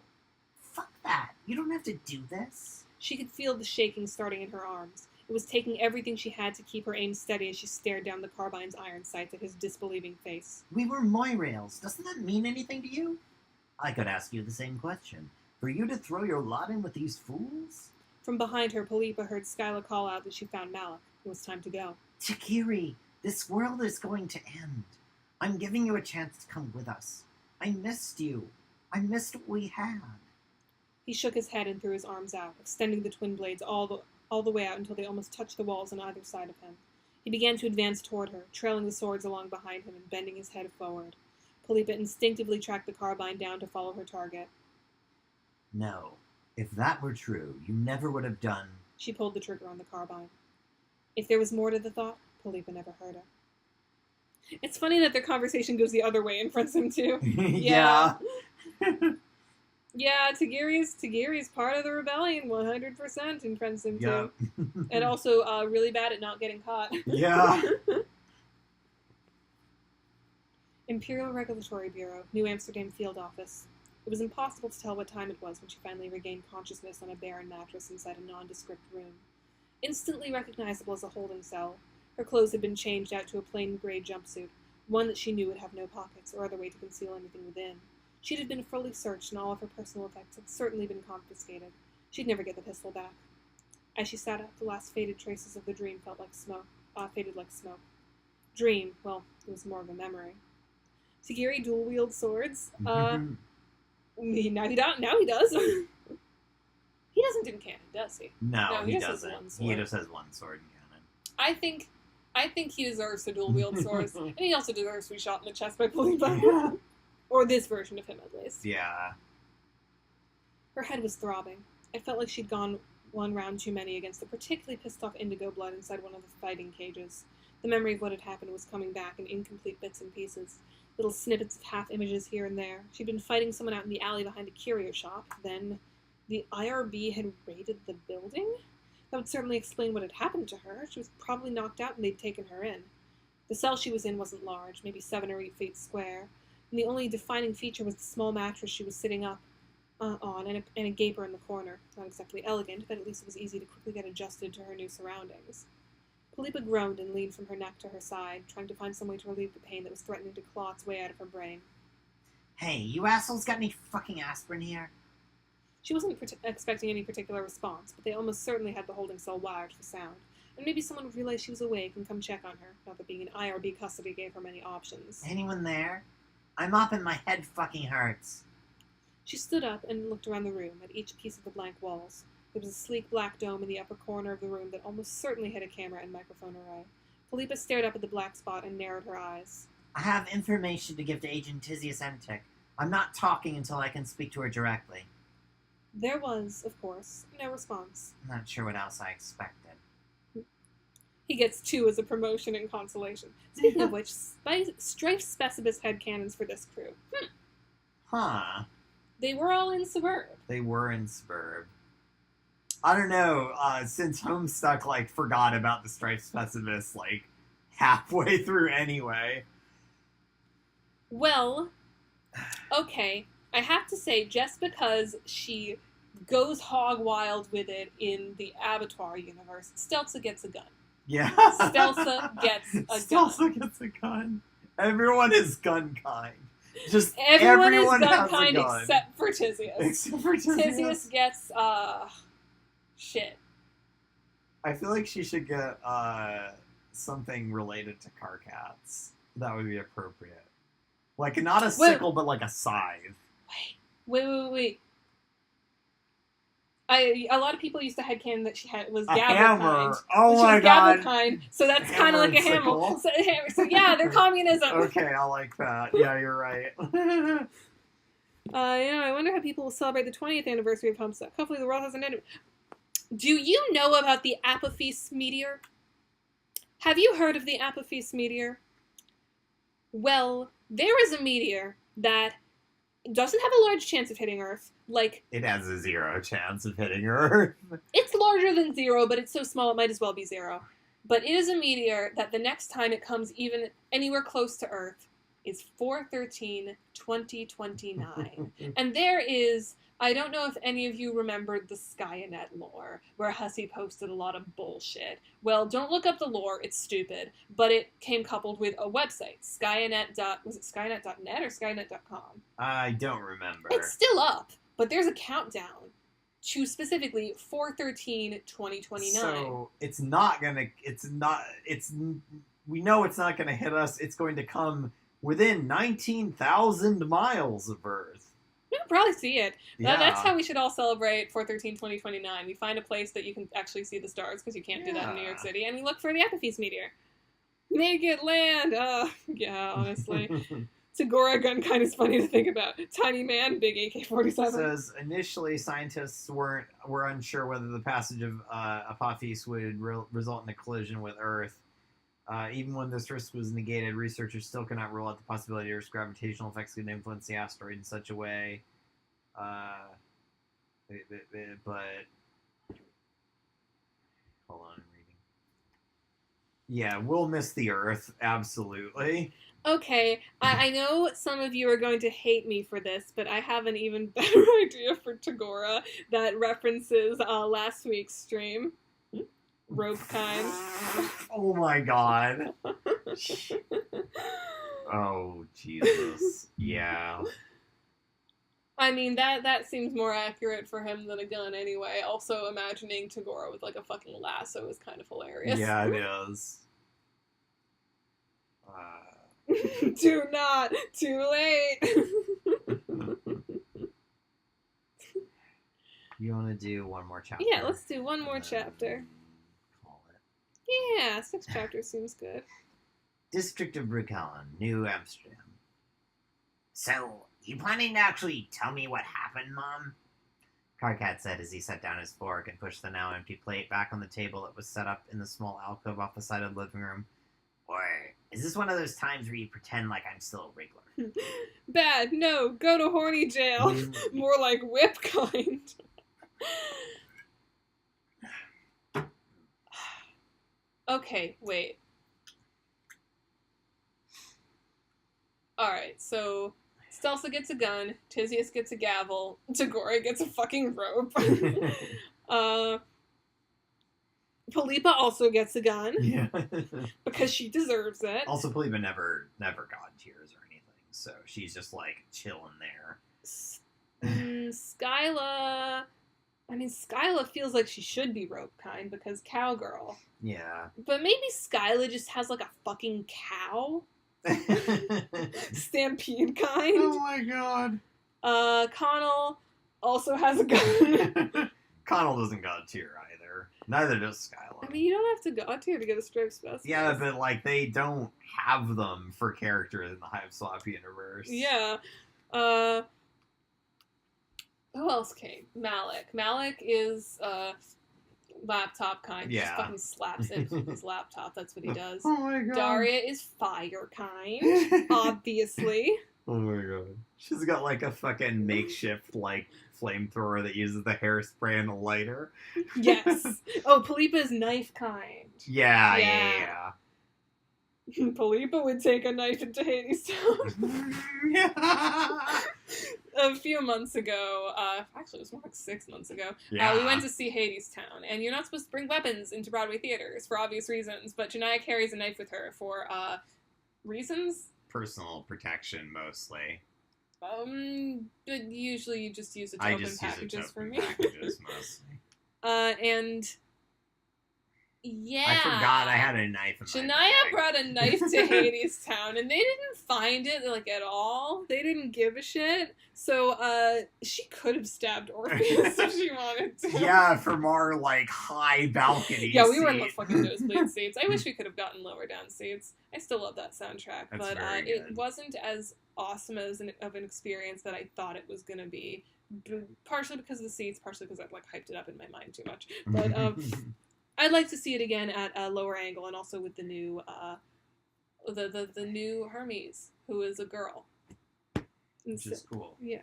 Fuck that. You don't have to do this. She could feel the shaking starting in her arms. It was taking everything she had to keep her aim steady as she stared down the carbine's iron sights at his disbelieving face. We were Moirails. Doesn't that mean anything to you? I could ask you the same question. For you to throw your lot in with these fools? From behind her, Philippa heard Skyla call out that she found Malik. It was time to go. Takiri, this world is going to end. I'm giving you a chance to come with us. I missed you. I missed what we had. He shook his head and threw his arms out, extending the twin blades all the way out until they almost touched the walls on either side of him. He began to advance toward her, trailing the swords along behind him and bending his head forward. Philippa instinctively tracked the carbine down to follow her target. No. If that were true, you never would have done... She pulled the trigger on the carbine. If there was more to the thought, Philippa never heard her. It's funny that their conversation goes the other way in Friendsome too. Yeah. Yeah, Tagiri's part of the rebellion 100% in Friendsome too. And also really bad at not getting caught. Yeah. Imperial Regulatory Bureau, New Amsterdam Field Office. It was impossible to tell what time it was when she finally regained consciousness on a barren mattress inside a nondescript room. Instantly recognizable as a holding cell, her clothes had been changed out to a plain gray jumpsuit, one that she knew would have no pockets or other way to conceal anything within. She'd have been fully searched and all of her personal effects had certainly been confiscated. She'd never get the pistol back. As she sat up, the last faded traces of the dream faded like smoke. Dream, well, it was more of a memory. Tagiri dual-wield swords. Now he does. He doesn't in canon, does he? No, he just has doesn't. one sword. He just has one sword in canon. I think he deserves to dual-wield swords, and he also deserves to be shot in the chest by Philippa. Or this version of him, at least. Yeah. Her head was throbbing. It felt like she'd gone one round too many against the particularly pissed-off indigo blood inside one of the fighting cages. The memory of what had happened was coming back in incomplete bits and pieces. Little snippets of half-images here and there. She'd been fighting someone out in the alley behind a curio shop. Then The IRB had raided the building? That would certainly explain what had happened to her. She was probably knocked out and they'd taken her in. The cell she was in wasn't large, maybe 7 or 8 feet square, and the only defining feature was the small mattress she was sitting up on and a gaper in the corner. Not exactly elegant, but at least it was easy to quickly get adjusted to her new surroundings. Philippa groaned and leaned from her neck to her side, trying to find some way to relieve the pain that was threatening to claw its way out of her brain. Hey, you assholes got any fucking aspirin here? She wasn't expecting any particular response, but they almost certainly had the holding cell wired for sound, and maybe someone would realize she was awake and come check on her, not that being in IRB custody gave her many options. Anyone there? I'm up and my head fucking hurts. She stood up and looked around the room, at each piece of the blank walls. There was a sleek black dome in the upper corner of the room that almost certainly had a camera and microphone array. Philippa stared up at the black spot and narrowed her eyes. I have information to give to Agent Tizius Emtek. I'm not talking until I can speak to her directly. There was, of course, no response. I'm not sure what else I expected. He gets 2 as a promotion and consolation. Speaking of which, Strife Specibus headcanons for this crew. Huh. They were all in Suburb. They were in Suburb. I don't know, since Homestuck, like, forgot about the Striped Specimist, like, halfway through anyway. Well, okay, I have to say, just because she goes hog wild with it in the Abattoir universe, Stelza gets a gun. Yeah. Stelza gets a gun. Stelza gets a gun. Everyone is gun kind. Just Everyone is has gun a kind gun. except for Tizius. Except for Tizius. Tizius gets, shit. I feel like she should get, something related to car cats. That would be appropriate. Like, not a sickle, but like a scythe. Wait. A lot of people used to headcanon that she was A gavel hammer. kind. Oh She my was god. gavel kind, so that's kind Hammer of like a and hammer. sickle. So yeah, they're communism. Okay, I like that. Yeah, you're right. I wonder how people will celebrate the 20th anniversary of Homestuck. Hopefully the world hasn't ended. Do you know about the Apophis meteor? Have you heard of the Apophis meteor? Well, there is a meteor that doesn't have a large chance of hitting Earth. Like, It has a 0 chance of hitting Earth. it's larger than 0, but it's so small it might as well be 0. But it is a meteor that the next time it comes even anywhere close to Earth is 4/13/2029. And there is, I don't know if any of you remembered the Skynet lore, where Hussey posted a lot of bullshit. Well, don't look up the lore, it's stupid. But it came coupled with a website, was it Skynet.net or Skynet.com? I don't remember. It's still up, but there's a countdown to specifically 4/13/2029. So we know it's not gonna hit us. It's going to come within 19,000 miles of Earth. You can probably see it. Yeah. That's how we should all celebrate 4/13/2029. We find a place that you can actually see the stars, because you can't do that in New York Yeah. City, and we look for the Apophis meteor. Make it land! Yeah, honestly. Segura gun kind of funny to think about. Tiny man, big AK-47. Says initially scientists were unsure whether the passage of Apophis would result in a collision with Earth. Even when this risk was negated, researchers still cannot rule out the possibility Earth's gravitational effects could influence the asteroid in such a way. But hold on, I'm reading. Yeah, we'll miss the Earth, absolutely. Okay, I know some of you are going to hate me for this, but I have an even better idea for Tagora that references last week's stream. Rope kind. Oh my god. Oh, Jesus. Yeah. I mean, that seems more accurate for him than a gun anyway. Also, imagining Tagora with like a fucking lasso is kind of hilarious. Yeah, it is. Do not! Too late! You want to do one more chapter? Yeah, let's do one more chapter. Call it. Yeah, 6 chapters seems good. District of Brucon, New Amsterdam. So, you planning to actually tell me what happened, Mom? Carcat said as he set down his fork and pushed the now empty plate back on the table that was set up in the small alcove off the side of the living room. Or is this one of those times where you pretend like I'm still a wriggler? Bad, no, go to horny jail. More like whip kind. Okay, wait. Alright, so Stelsa gets a gun, Tizius gets a gavel, Tagore gets a fucking rope. Philippa also gets a gun. Yeah. Because she deserves it. Also, Philippa never got tears or anything, so she's just like chilling there. Skyla... I mean, Skyla feels like she should be rope kind because cowgirl. Yeah. But maybe Skyla just has like a fucking cow. Stampede kind. Oh my god. Connell also has a gun. Connell doesn't got a tear either. Neither does Skyla. I mean, you don't have to go to get a strip specimen. Yeah, but like they don't have them for characters in the Hive Swap universe. Yeah. Who else came? Malik. Malik is laptop kind. He just Yeah. fucking slaps it with his laptop. That's what he does. Oh my god. Daria is fire kind, obviously. Oh my god. She's got like a fucking makeshift like flamethrower that uses the hairspray and a lighter. Yes. Oh, Philippa is knife kind. Yeah. Philippa would take a knife into Hades' town. Yeah. A few months ago, actually it was more like 6 months ago, Yeah. we went to see Hades Town, and you're not supposed to bring weapons into Broadway theaters for obvious reasons, but Jonaya carries a knife with her for, reasons? Personal protection mostly. But usually you just use it to I open just use packages it for me. packages mostly. And yeah. I forgot I had a knife in my Jonaya bag. brought a knife to Hades Town, and they didn't find it, like, at all. They didn't give a shit. So, she could have stabbed Orpheus if she wanted to. Yeah, from our, like, high balcony Yeah, we were in the seat. fucking nosebleed seats. I wish we could have gotten lower down seats. I still love that soundtrack, That's but very it good. wasn't as awesome of an experience that I thought it was gonna be. Partially because of the seats, partially because I've, like, hyped it up in my mind too much. But, I'd like to see it again at a lower angle, and also with the new, the new Hermes, who is a girl. Which is cool. Yeah.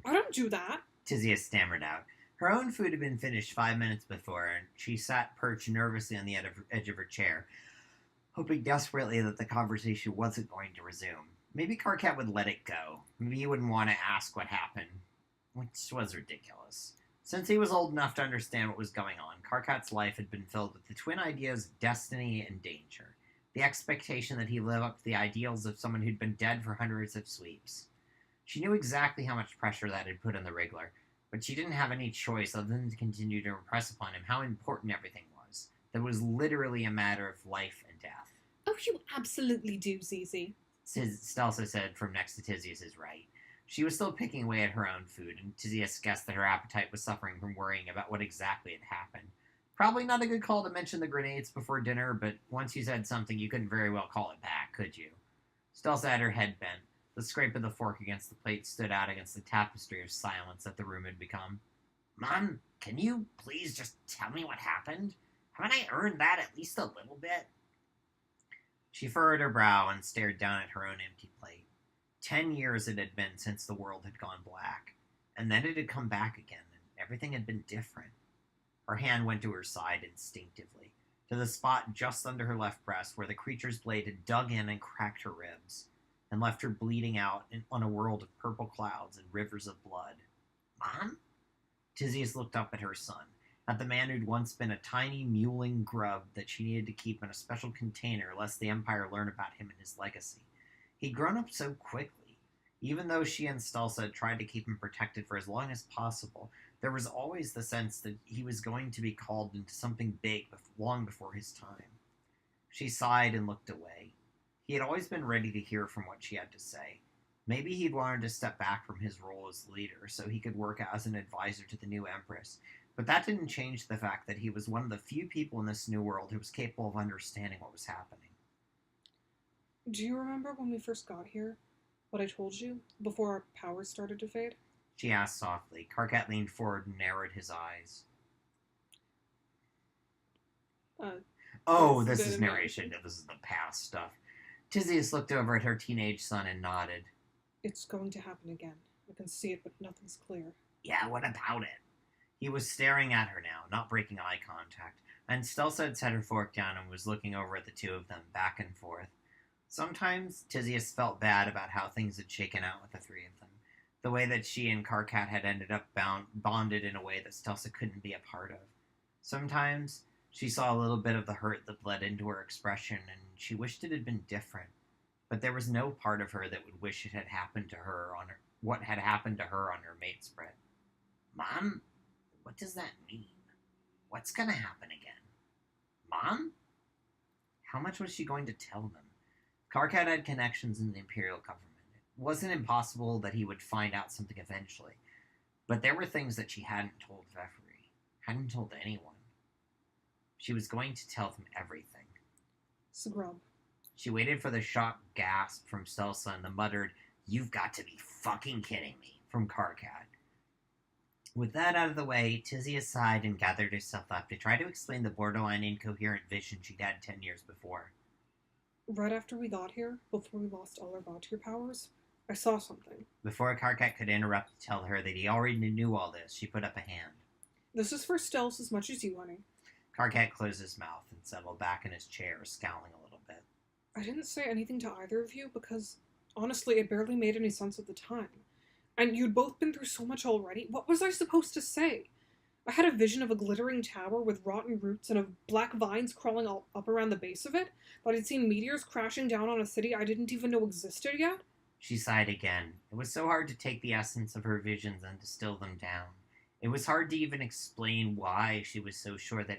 I don't do that. Tizia stammered out. Her own food had been finished 5 minutes before, and she sat perched nervously on the edge of her chair, hoping desperately that the conversation wasn't going to resume. Maybe Karkat would let it go. Maybe he wouldn't want to ask what happened, which was ridiculous. Since he was old enough to understand what was going on, Karkat's life had been filled with the twin ideas of destiny and danger. The expectation that he live up to the ideals of someone who'd been dead for hundreds of sweeps. She knew exactly how much pressure that had put on the Wriggler, but she didn't have any choice other than to continue to impress upon him how important everything was. That it was literally a matter of life and death. Oh, you absolutely do, Zizi. Stelsa said from next to Tizius's right. She was still picking away at her own food, and Tizius guessed that her appetite was suffering from worrying about what exactly had happened. Probably not a good call to mention the grenades before dinner, but once you said something, you couldn't very well call it back, could you? Stelsa had her head bent. The scrape of the fork against the plate stood out against the tapestry of silence that the room had become. Mom, can you please just tell me what happened? Haven't I earned that at least a little bit? She furrowed her brow and stared down at her own empty plate. 10 years it had been since the world had gone black, and then it had come back again, and everything had been different. Her hand went to her side instinctively, to the spot just under her left breast where the creature's blade had dug in and cracked her ribs, and left her bleeding out on a world of purple clouds and rivers of blood. Mom? Tizius looked up at her son, at the man who'd once been a tiny mewling grub that she needed to keep in a special container lest the Empire learn about him and his legacy. He'd grown up so quickly. Even though she and Stelsa had tried to keep him protected for as long as possible, there was always the sense that he was going to be called into something big long before his time. She sighed and looked away. He had always been ready to hear from what she had to say. Maybe he'd wanted to step back from his role as leader so he could work as an advisor to the new Empress, but that didn't change the fact that he was one of the few people in this new world who was capable of understanding what was happening. Do you remember when we first got here? What I told you? Before our powers started to fade? She asked softly. Karkat leaned forward and narrowed his eyes. This is narration. This is the past stuff. Tizius looked over at her teenage son and nodded. It's going to happen again. I can see it, but nothing's clear. Yeah, what about it? He was staring at her now, not breaking eye contact, and Stelsa had set her fork down and was looking over at the two of them, back and forth. Sometimes Tizius felt bad about how things had shaken out with the three of them, the way that she and Karkat had ended up bonded in a way that Stelsa couldn't be a part of. Sometimes she saw a little bit of the hurt that bled into her expression, and she wished it had been different. But there was no part of her that would wish it had happened to her what had happened to her on her mate spread. Mom? What does that mean? What's gonna happen again? Mom? How much was she going to tell them? Karkat had connections in the Imperial government. It wasn't impossible that he would find out something eventually. But there were things that she hadn't told Vefri, hadn't told anyone. She was going to tell them everything. Scrub. She waited for the shocked gasp from Stelsa and the muttered, "You've got to be fucking kidding me," from Karkat. With that out of the way, Tizius sighed and gathered herself up to try to explain the borderline incoherent vision she'd had 10 years before. Right after we got here, before we lost all our Vautier powers, I saw something. Before Karkat could interrupt to tell her that he already knew all this, she put up a hand. This is for Stels as much as you, honey. Karkat closed his mouth and settled back in his chair, scowling a little bit. I didn't say anything to either of you because, honestly, it barely made any sense at the time. And you'd both been through so much already. What was I supposed to say? I had a vision of a glittering tower with rotten roots and of black vines crawling all up around the base of it, but I'd seen meteors crashing down on a city I didn't even know existed yet. She sighed again. It was so hard to take the essence of her visions and distill them down. It was hard to even explain why she was so sure that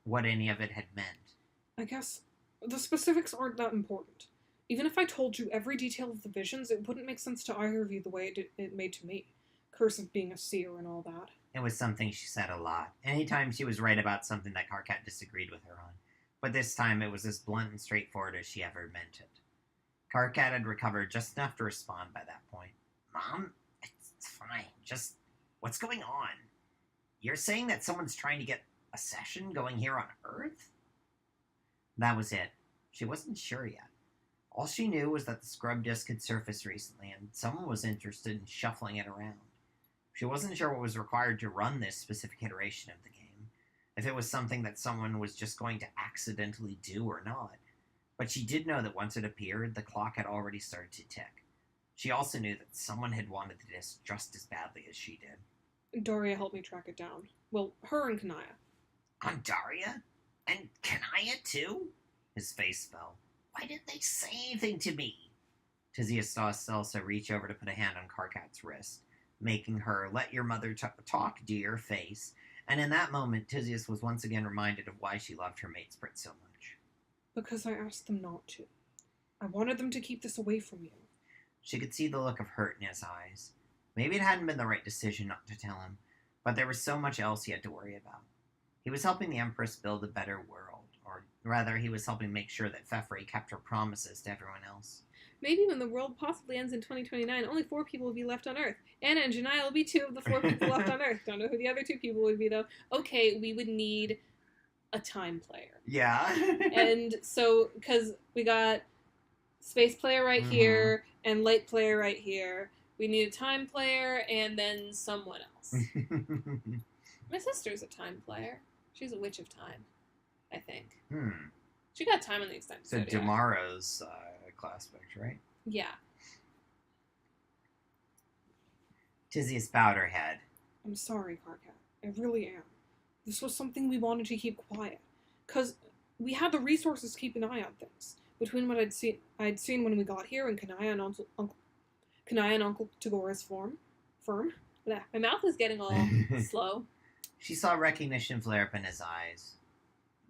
what any of it had meant. I guess the specifics aren't that important. Even if I told you every detail of the visions, it wouldn't make sense to either of you the way it made to me. Curse of being a seer and all that. It was something she said a lot. Anytime she was right about something that Karkat disagreed with her on. But this time it was as blunt and straightforward as she ever meant it. Karkat had recovered just enough to respond by that point. Mom, it's fine. Just, what's going on? You're saying that someone's trying to get a session going here on Earth? That was it. She wasn't sure yet. All she knew was that the scrub disk had surfaced recently, and someone was interested in shuffling it around. She wasn't sure what was required to run this specific iteration of the game, if it was something that someone was just going to accidentally do or not. But she did know that once it appeared, the clock had already started to tick. She also knew that someone had wanted the disk just as badly as she did. Daria helped me track it down. Well, her and Kanaya. On Daria? And Kanaya too? His face fell. Why didn't they say anything to me? Tizius saw Stelsa reach over to put a hand on Karkat's wrist, making her let your mother talk, dear, face. And in that moment, Tizius was once again reminded of why she loved her mate Sprit so much. Because I asked them not to. I wanted them to keep this away from you. She could see the look of hurt in his eyes. Maybe it hadn't been the right decision not to tell him, but there was so much else he had to worry about. He was helping the Empress build a better world, or rather, he was helping make sure that Fefre kept her promises to everyone else. Maybe when the world possibly ends in 2029, only 4 people will be left on Earth. Anna and Jonaya will be 2 of the 4 people left on Earth. Don't know who the other 2 people would be, though. Okay, we would need a time player. Yeah. And so, because we got space player right here and light player right here, we need a time player and then someone else. My sister's a time player. She's a witch of time, I think. She got time on the extended So Zodiac. Damaro's class picture, right? Yeah. Tizius bowed her head. I'm sorry, Karkat. I really am. This was something we wanted to keep quiet. Because we had the resources to keep an eye on things. Between what I'd seen when we got here and Kanaya and Uncle Tagora's firm. Blah. My mouth is getting all slow. She saw recognition flare up in his eyes.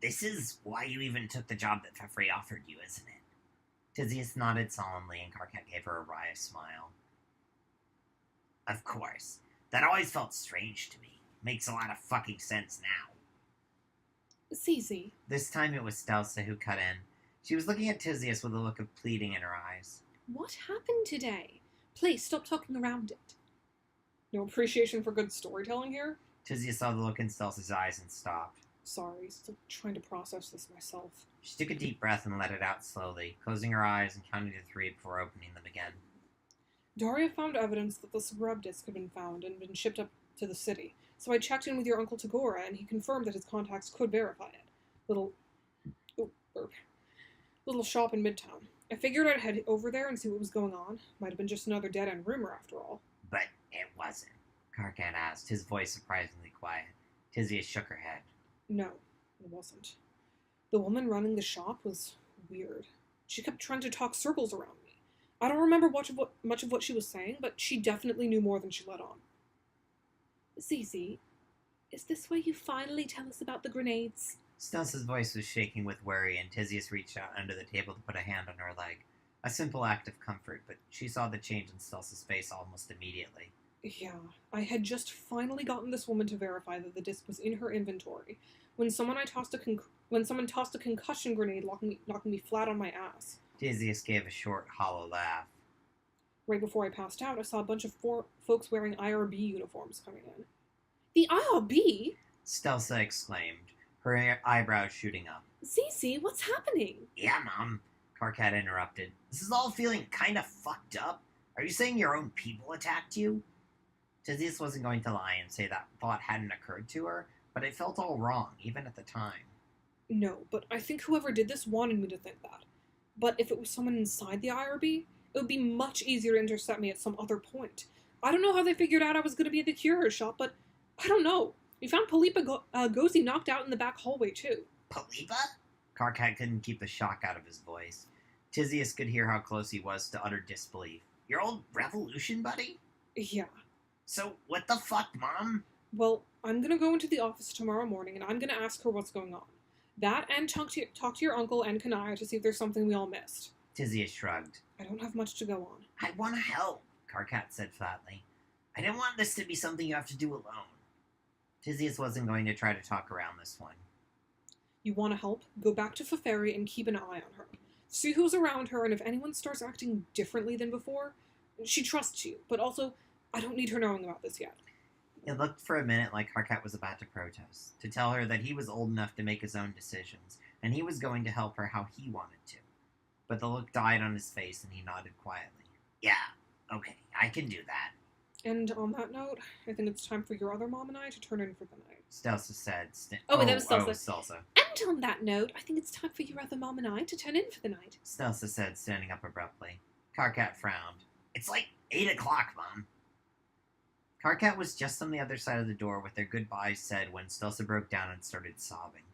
This is why you even took the job that Fefre offered you, isn't it? Tizius nodded solemnly, and Karkat gave her a wry smile. Of course. That always felt strange to me. Makes a lot of fucking sense now. Zizi. This time it was Stelsa who cut in. She was looking at Tizius with a look of pleading in her eyes. What happened today? Please stop talking around it. No appreciation for good storytelling here? Tizius saw the look in Stelsa's eyes and stopped. Sorry, still trying to process this myself. She took a deep breath and let it out slowly, closing her eyes and counting to 3 before opening them again. Daria found evidence that the scrub disk had been found and been shipped up to the city. So I checked in with your Uncle Tagora, and he confirmed that his contacts could verify it. Little shop in Midtown. I figured I'd head over there and see what was going on. Might have been just another dead-end rumor, after all. But it wasn't, Karkat asked, his voice surprisingly quiet. Tizia shook her head. No, it wasn't. The woman running the shop was weird. She kept trying to talk circles around me. I don't remember much of what she was saying, but she definitely knew more than she let on. Zizi, is this where you finally tell us about the grenades? Stelsa's voice was shaking with worry, and Tizius reached out under the table to put a hand on her leg. A simple act of comfort, but she saw the change in Stelsa's face almost immediately. Yeah, I had just finally gotten this woman to verify that the disc was in her inventory when someone tossed a concussion grenade, knocking me flat on my ass. Tizius gave a short, hollow laugh. Right before I passed out, I saw a bunch of folks wearing IRB uniforms coming in. The IRB? Stelsa exclaimed, her eyebrows shooting up. Zizi, what's happening? Yeah, Mom, Karkat interrupted. This is all feeling kind of fucked up. Are you saying your own people attacked you? Tizius wasn't going to lie and say that thought hadn't occurred to her, but it felt all wrong, even at the time. No, but I think whoever did this wanted me to think that. But if it was someone inside the IRB, it would be much easier to intercept me at some other point. I don't know how they figured out I was going to be at the cure's shop, but I don't know. We found Polipa Gozi knocked out in the back hallway, too. Polipa? Karkat couldn't keep the shock out of his voice. Tizius could hear how close he was to utter disbelief. Your old revolution buddy? Yeah. So, what the fuck, Mom? Well, I'm going to go into the office tomorrow morning, and I'm going to ask her what's going on. That, and talk to your uncle and Kanaya to see if there's something we all missed. Tizius shrugged. I don't have much to go on. I want to help, Karkat said flatly. I didn't want this to be something you have to do alone. Tizius wasn't going to try to talk around this one. You want to help? Go back to Feferi and keep an eye on her. See who's around her, and if anyone starts acting differently than before, she trusts you, but also, I don't need her knowing about this yet. It looked for a minute like Karkat was about to protest, to tell her that he was old enough to make his own decisions, and he was going to help her how he wanted to. But the look died on his face, and he nodded quietly. Yeah, okay, I can do that. And on that note, I think it's time for your other mom and I to turn in for the night. Stelsa said. That was Stelsa. Stelsa. And on that note, I think it's time for your other mom and I to turn in for the night. Stelsa said, standing up abruptly. Karkat frowned. It's like 8 o'clock, Mom. Karkat was just on the other side of the door with their goodbyes said when Stelsa broke down and started sobbing.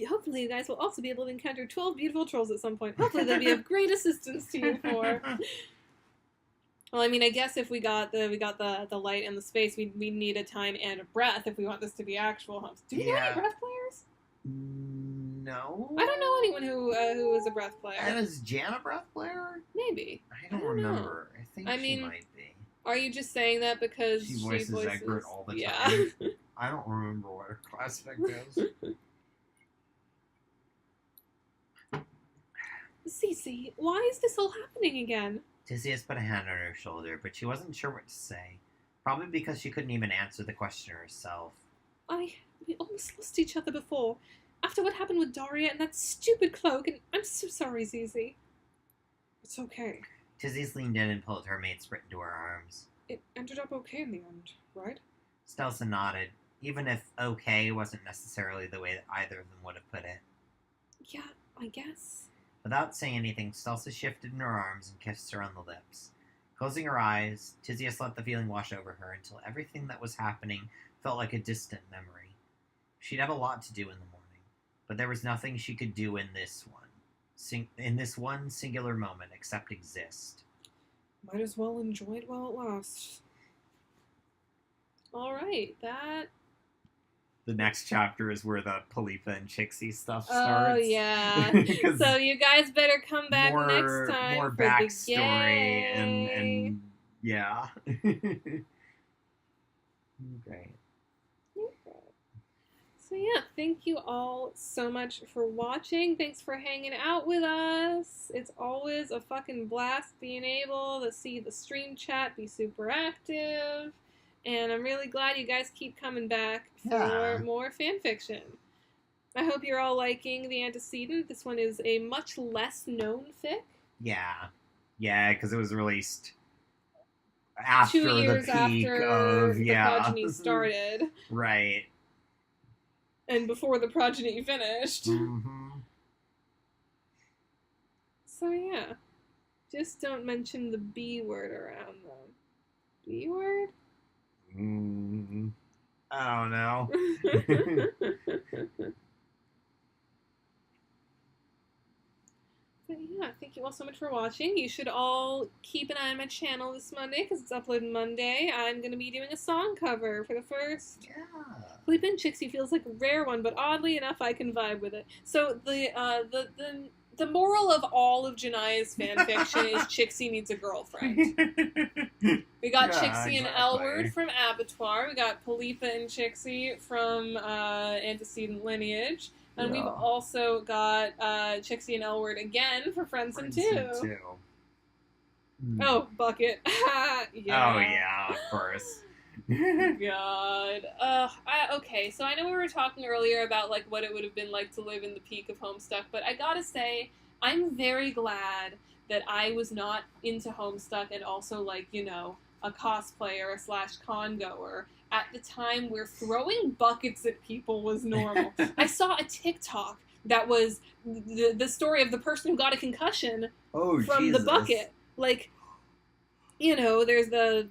Hopefully you guys will also be able to encounter 12 beautiful trolls at some point. Hopefully they'll be of great assistance to you for. Well, I mean, I guess if we got the light and the space, we need a time and a breath if we want this to be actual homes. Do we know any breath players? No. I don't know anyone who is a breath player. And is Jan a breath player? Maybe. I don't remember. Know. I think she might be. Are you just saying that because she voices Egbert all the time? Yeah. I don't remember what her class spec is. Cece, why is this all happening again? Tizius put a hand on her shoulder, but she wasn't sure what to say. Probably because she couldn't even answer the question herself. We almost lost each other before. After what happened with Daria and that stupid cloak, and I'm so sorry, Zizi. It's okay. Tizius leaned in and pulled her mate sprint into her arms. It ended up okay in the end, right? Stelsa nodded, even if okay wasn't necessarily the way that either of them would have put it. Yeah, I guess. Without saying anything, Stelsa shifted in her arms and kissed her on the lips. Closing her eyes, Tizius let the feeling wash over her until everything that was happening felt like a distant memory. She'd have a lot to do in the morning, but there was nothing she could do in this one singular moment except exist. Might as well enjoy it while it lasts. Alright, that... The next chapter is where the Polipa and Chixie stuff starts. Oh, yeah. So you guys better come back next time more for backstory the and yeah. Okay. So yeah, thank you all so much for watching. Thanks for hanging out with us. It's always a fucking blast being able to see the stream chat be super active. And I'm really glad you guys keep coming back for more fanfiction. I hope you're all liking The Antecedent. This one is a much less known fic. Yeah, because it was released after 2 years the peak after of the Progeny started, right. and before the Progeny finished. Mm-hmm. So yeah, just don't mention the B word around them. B word? I don't know. But yeah, thank you all so much for watching. You should all keep an eye on my channel this Monday because it's uploaded Monday. I'm going to be doing a song cover for the first. Yeah. Bleep in Chixie feels like a rare one, but oddly enough, I can vibe with it. So the moral of all of Jonaya's fanfiction is Chixie needs a girlfriend. We got Yeah, Chixie and exactly. Elward from Abattoir. We got Palitha and Chixie from Antecedent Lineage. And we've Yeah. also got Chixie and Elward again for Friendson 2. Oh, Bucket. Yeah. Oh, yeah, of course. God. Okay, so I know we were talking earlier about like what it would have been like to live in the peak of Homestuck, but I gotta say, I'm very glad that I was not into Homestuck and also like, you know, a cosplayer / con goer at the time where throwing buckets at people was normal. I saw a TikTok that was the story of the person who got a concussion Oh, from Jesus. the bucket. Like, you know, there's the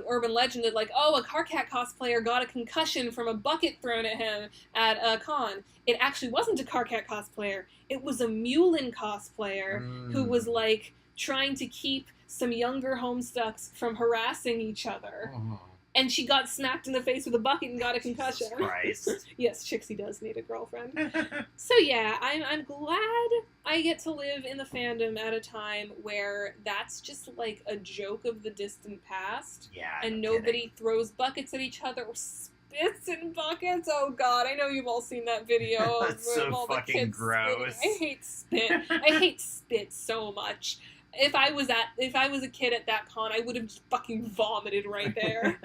urban legend that like, oh, a Carcat cosplayer got a concussion from a bucket thrown at him at a con. It actually wasn't a Carcat cosplayer. It was a Mulin cosplayer who was like trying to keep some younger Homestucks from harassing each other. Oh, And she got smacked in the face with a bucket and got a concussion. Jesus Christ. Yes, Chixie does need a girlfriend. So yeah, I'm glad I get to live in the fandom at a time where that's just like a joke of the distant past, Yeah. and no nobody kidding. throws buckets at each other or spits in buckets. Oh God, I know you've all seen that video of That's so all the fucking kids gross. spitting. I hate spit. I hate spit so much. If I was a kid at that con, I would have just fucking vomited right there.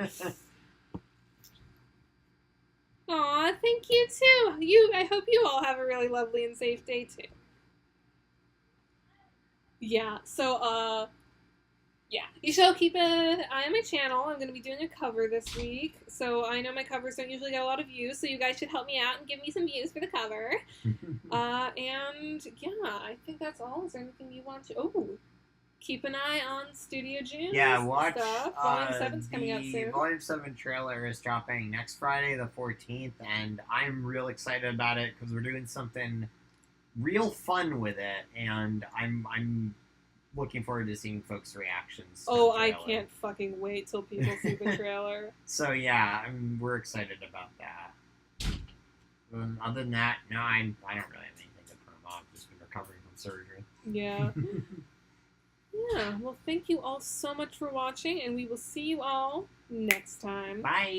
Aw, thank you too. I hope you all have a really lovely and safe day too. Yeah, so yeah, you should all keep an eye on my channel. I'm going to be doing a cover this week, so I know my covers don't usually get a lot of views, so you guys should help me out and give me some views for the cover. And yeah, I think that's all. Is there anything you want to? Oh, keep an eye on Studio June. Yeah, watch. Stuff. Volume 7's coming out soon. Volume 7 trailer is dropping next Friday, the 14th, and I'm real excited about it because we're doing something real fun with it, and I'm looking forward to seeing folks' reactions. To Oh, the I trailer. can't fucking wait till people see the trailer. So yeah, we're excited about that. Other than that, no, I don't really have anything to promote. I've just been recovering from surgery. Yeah. Yeah, well, thank you all so much for watching, and we will see you all next time. Bye.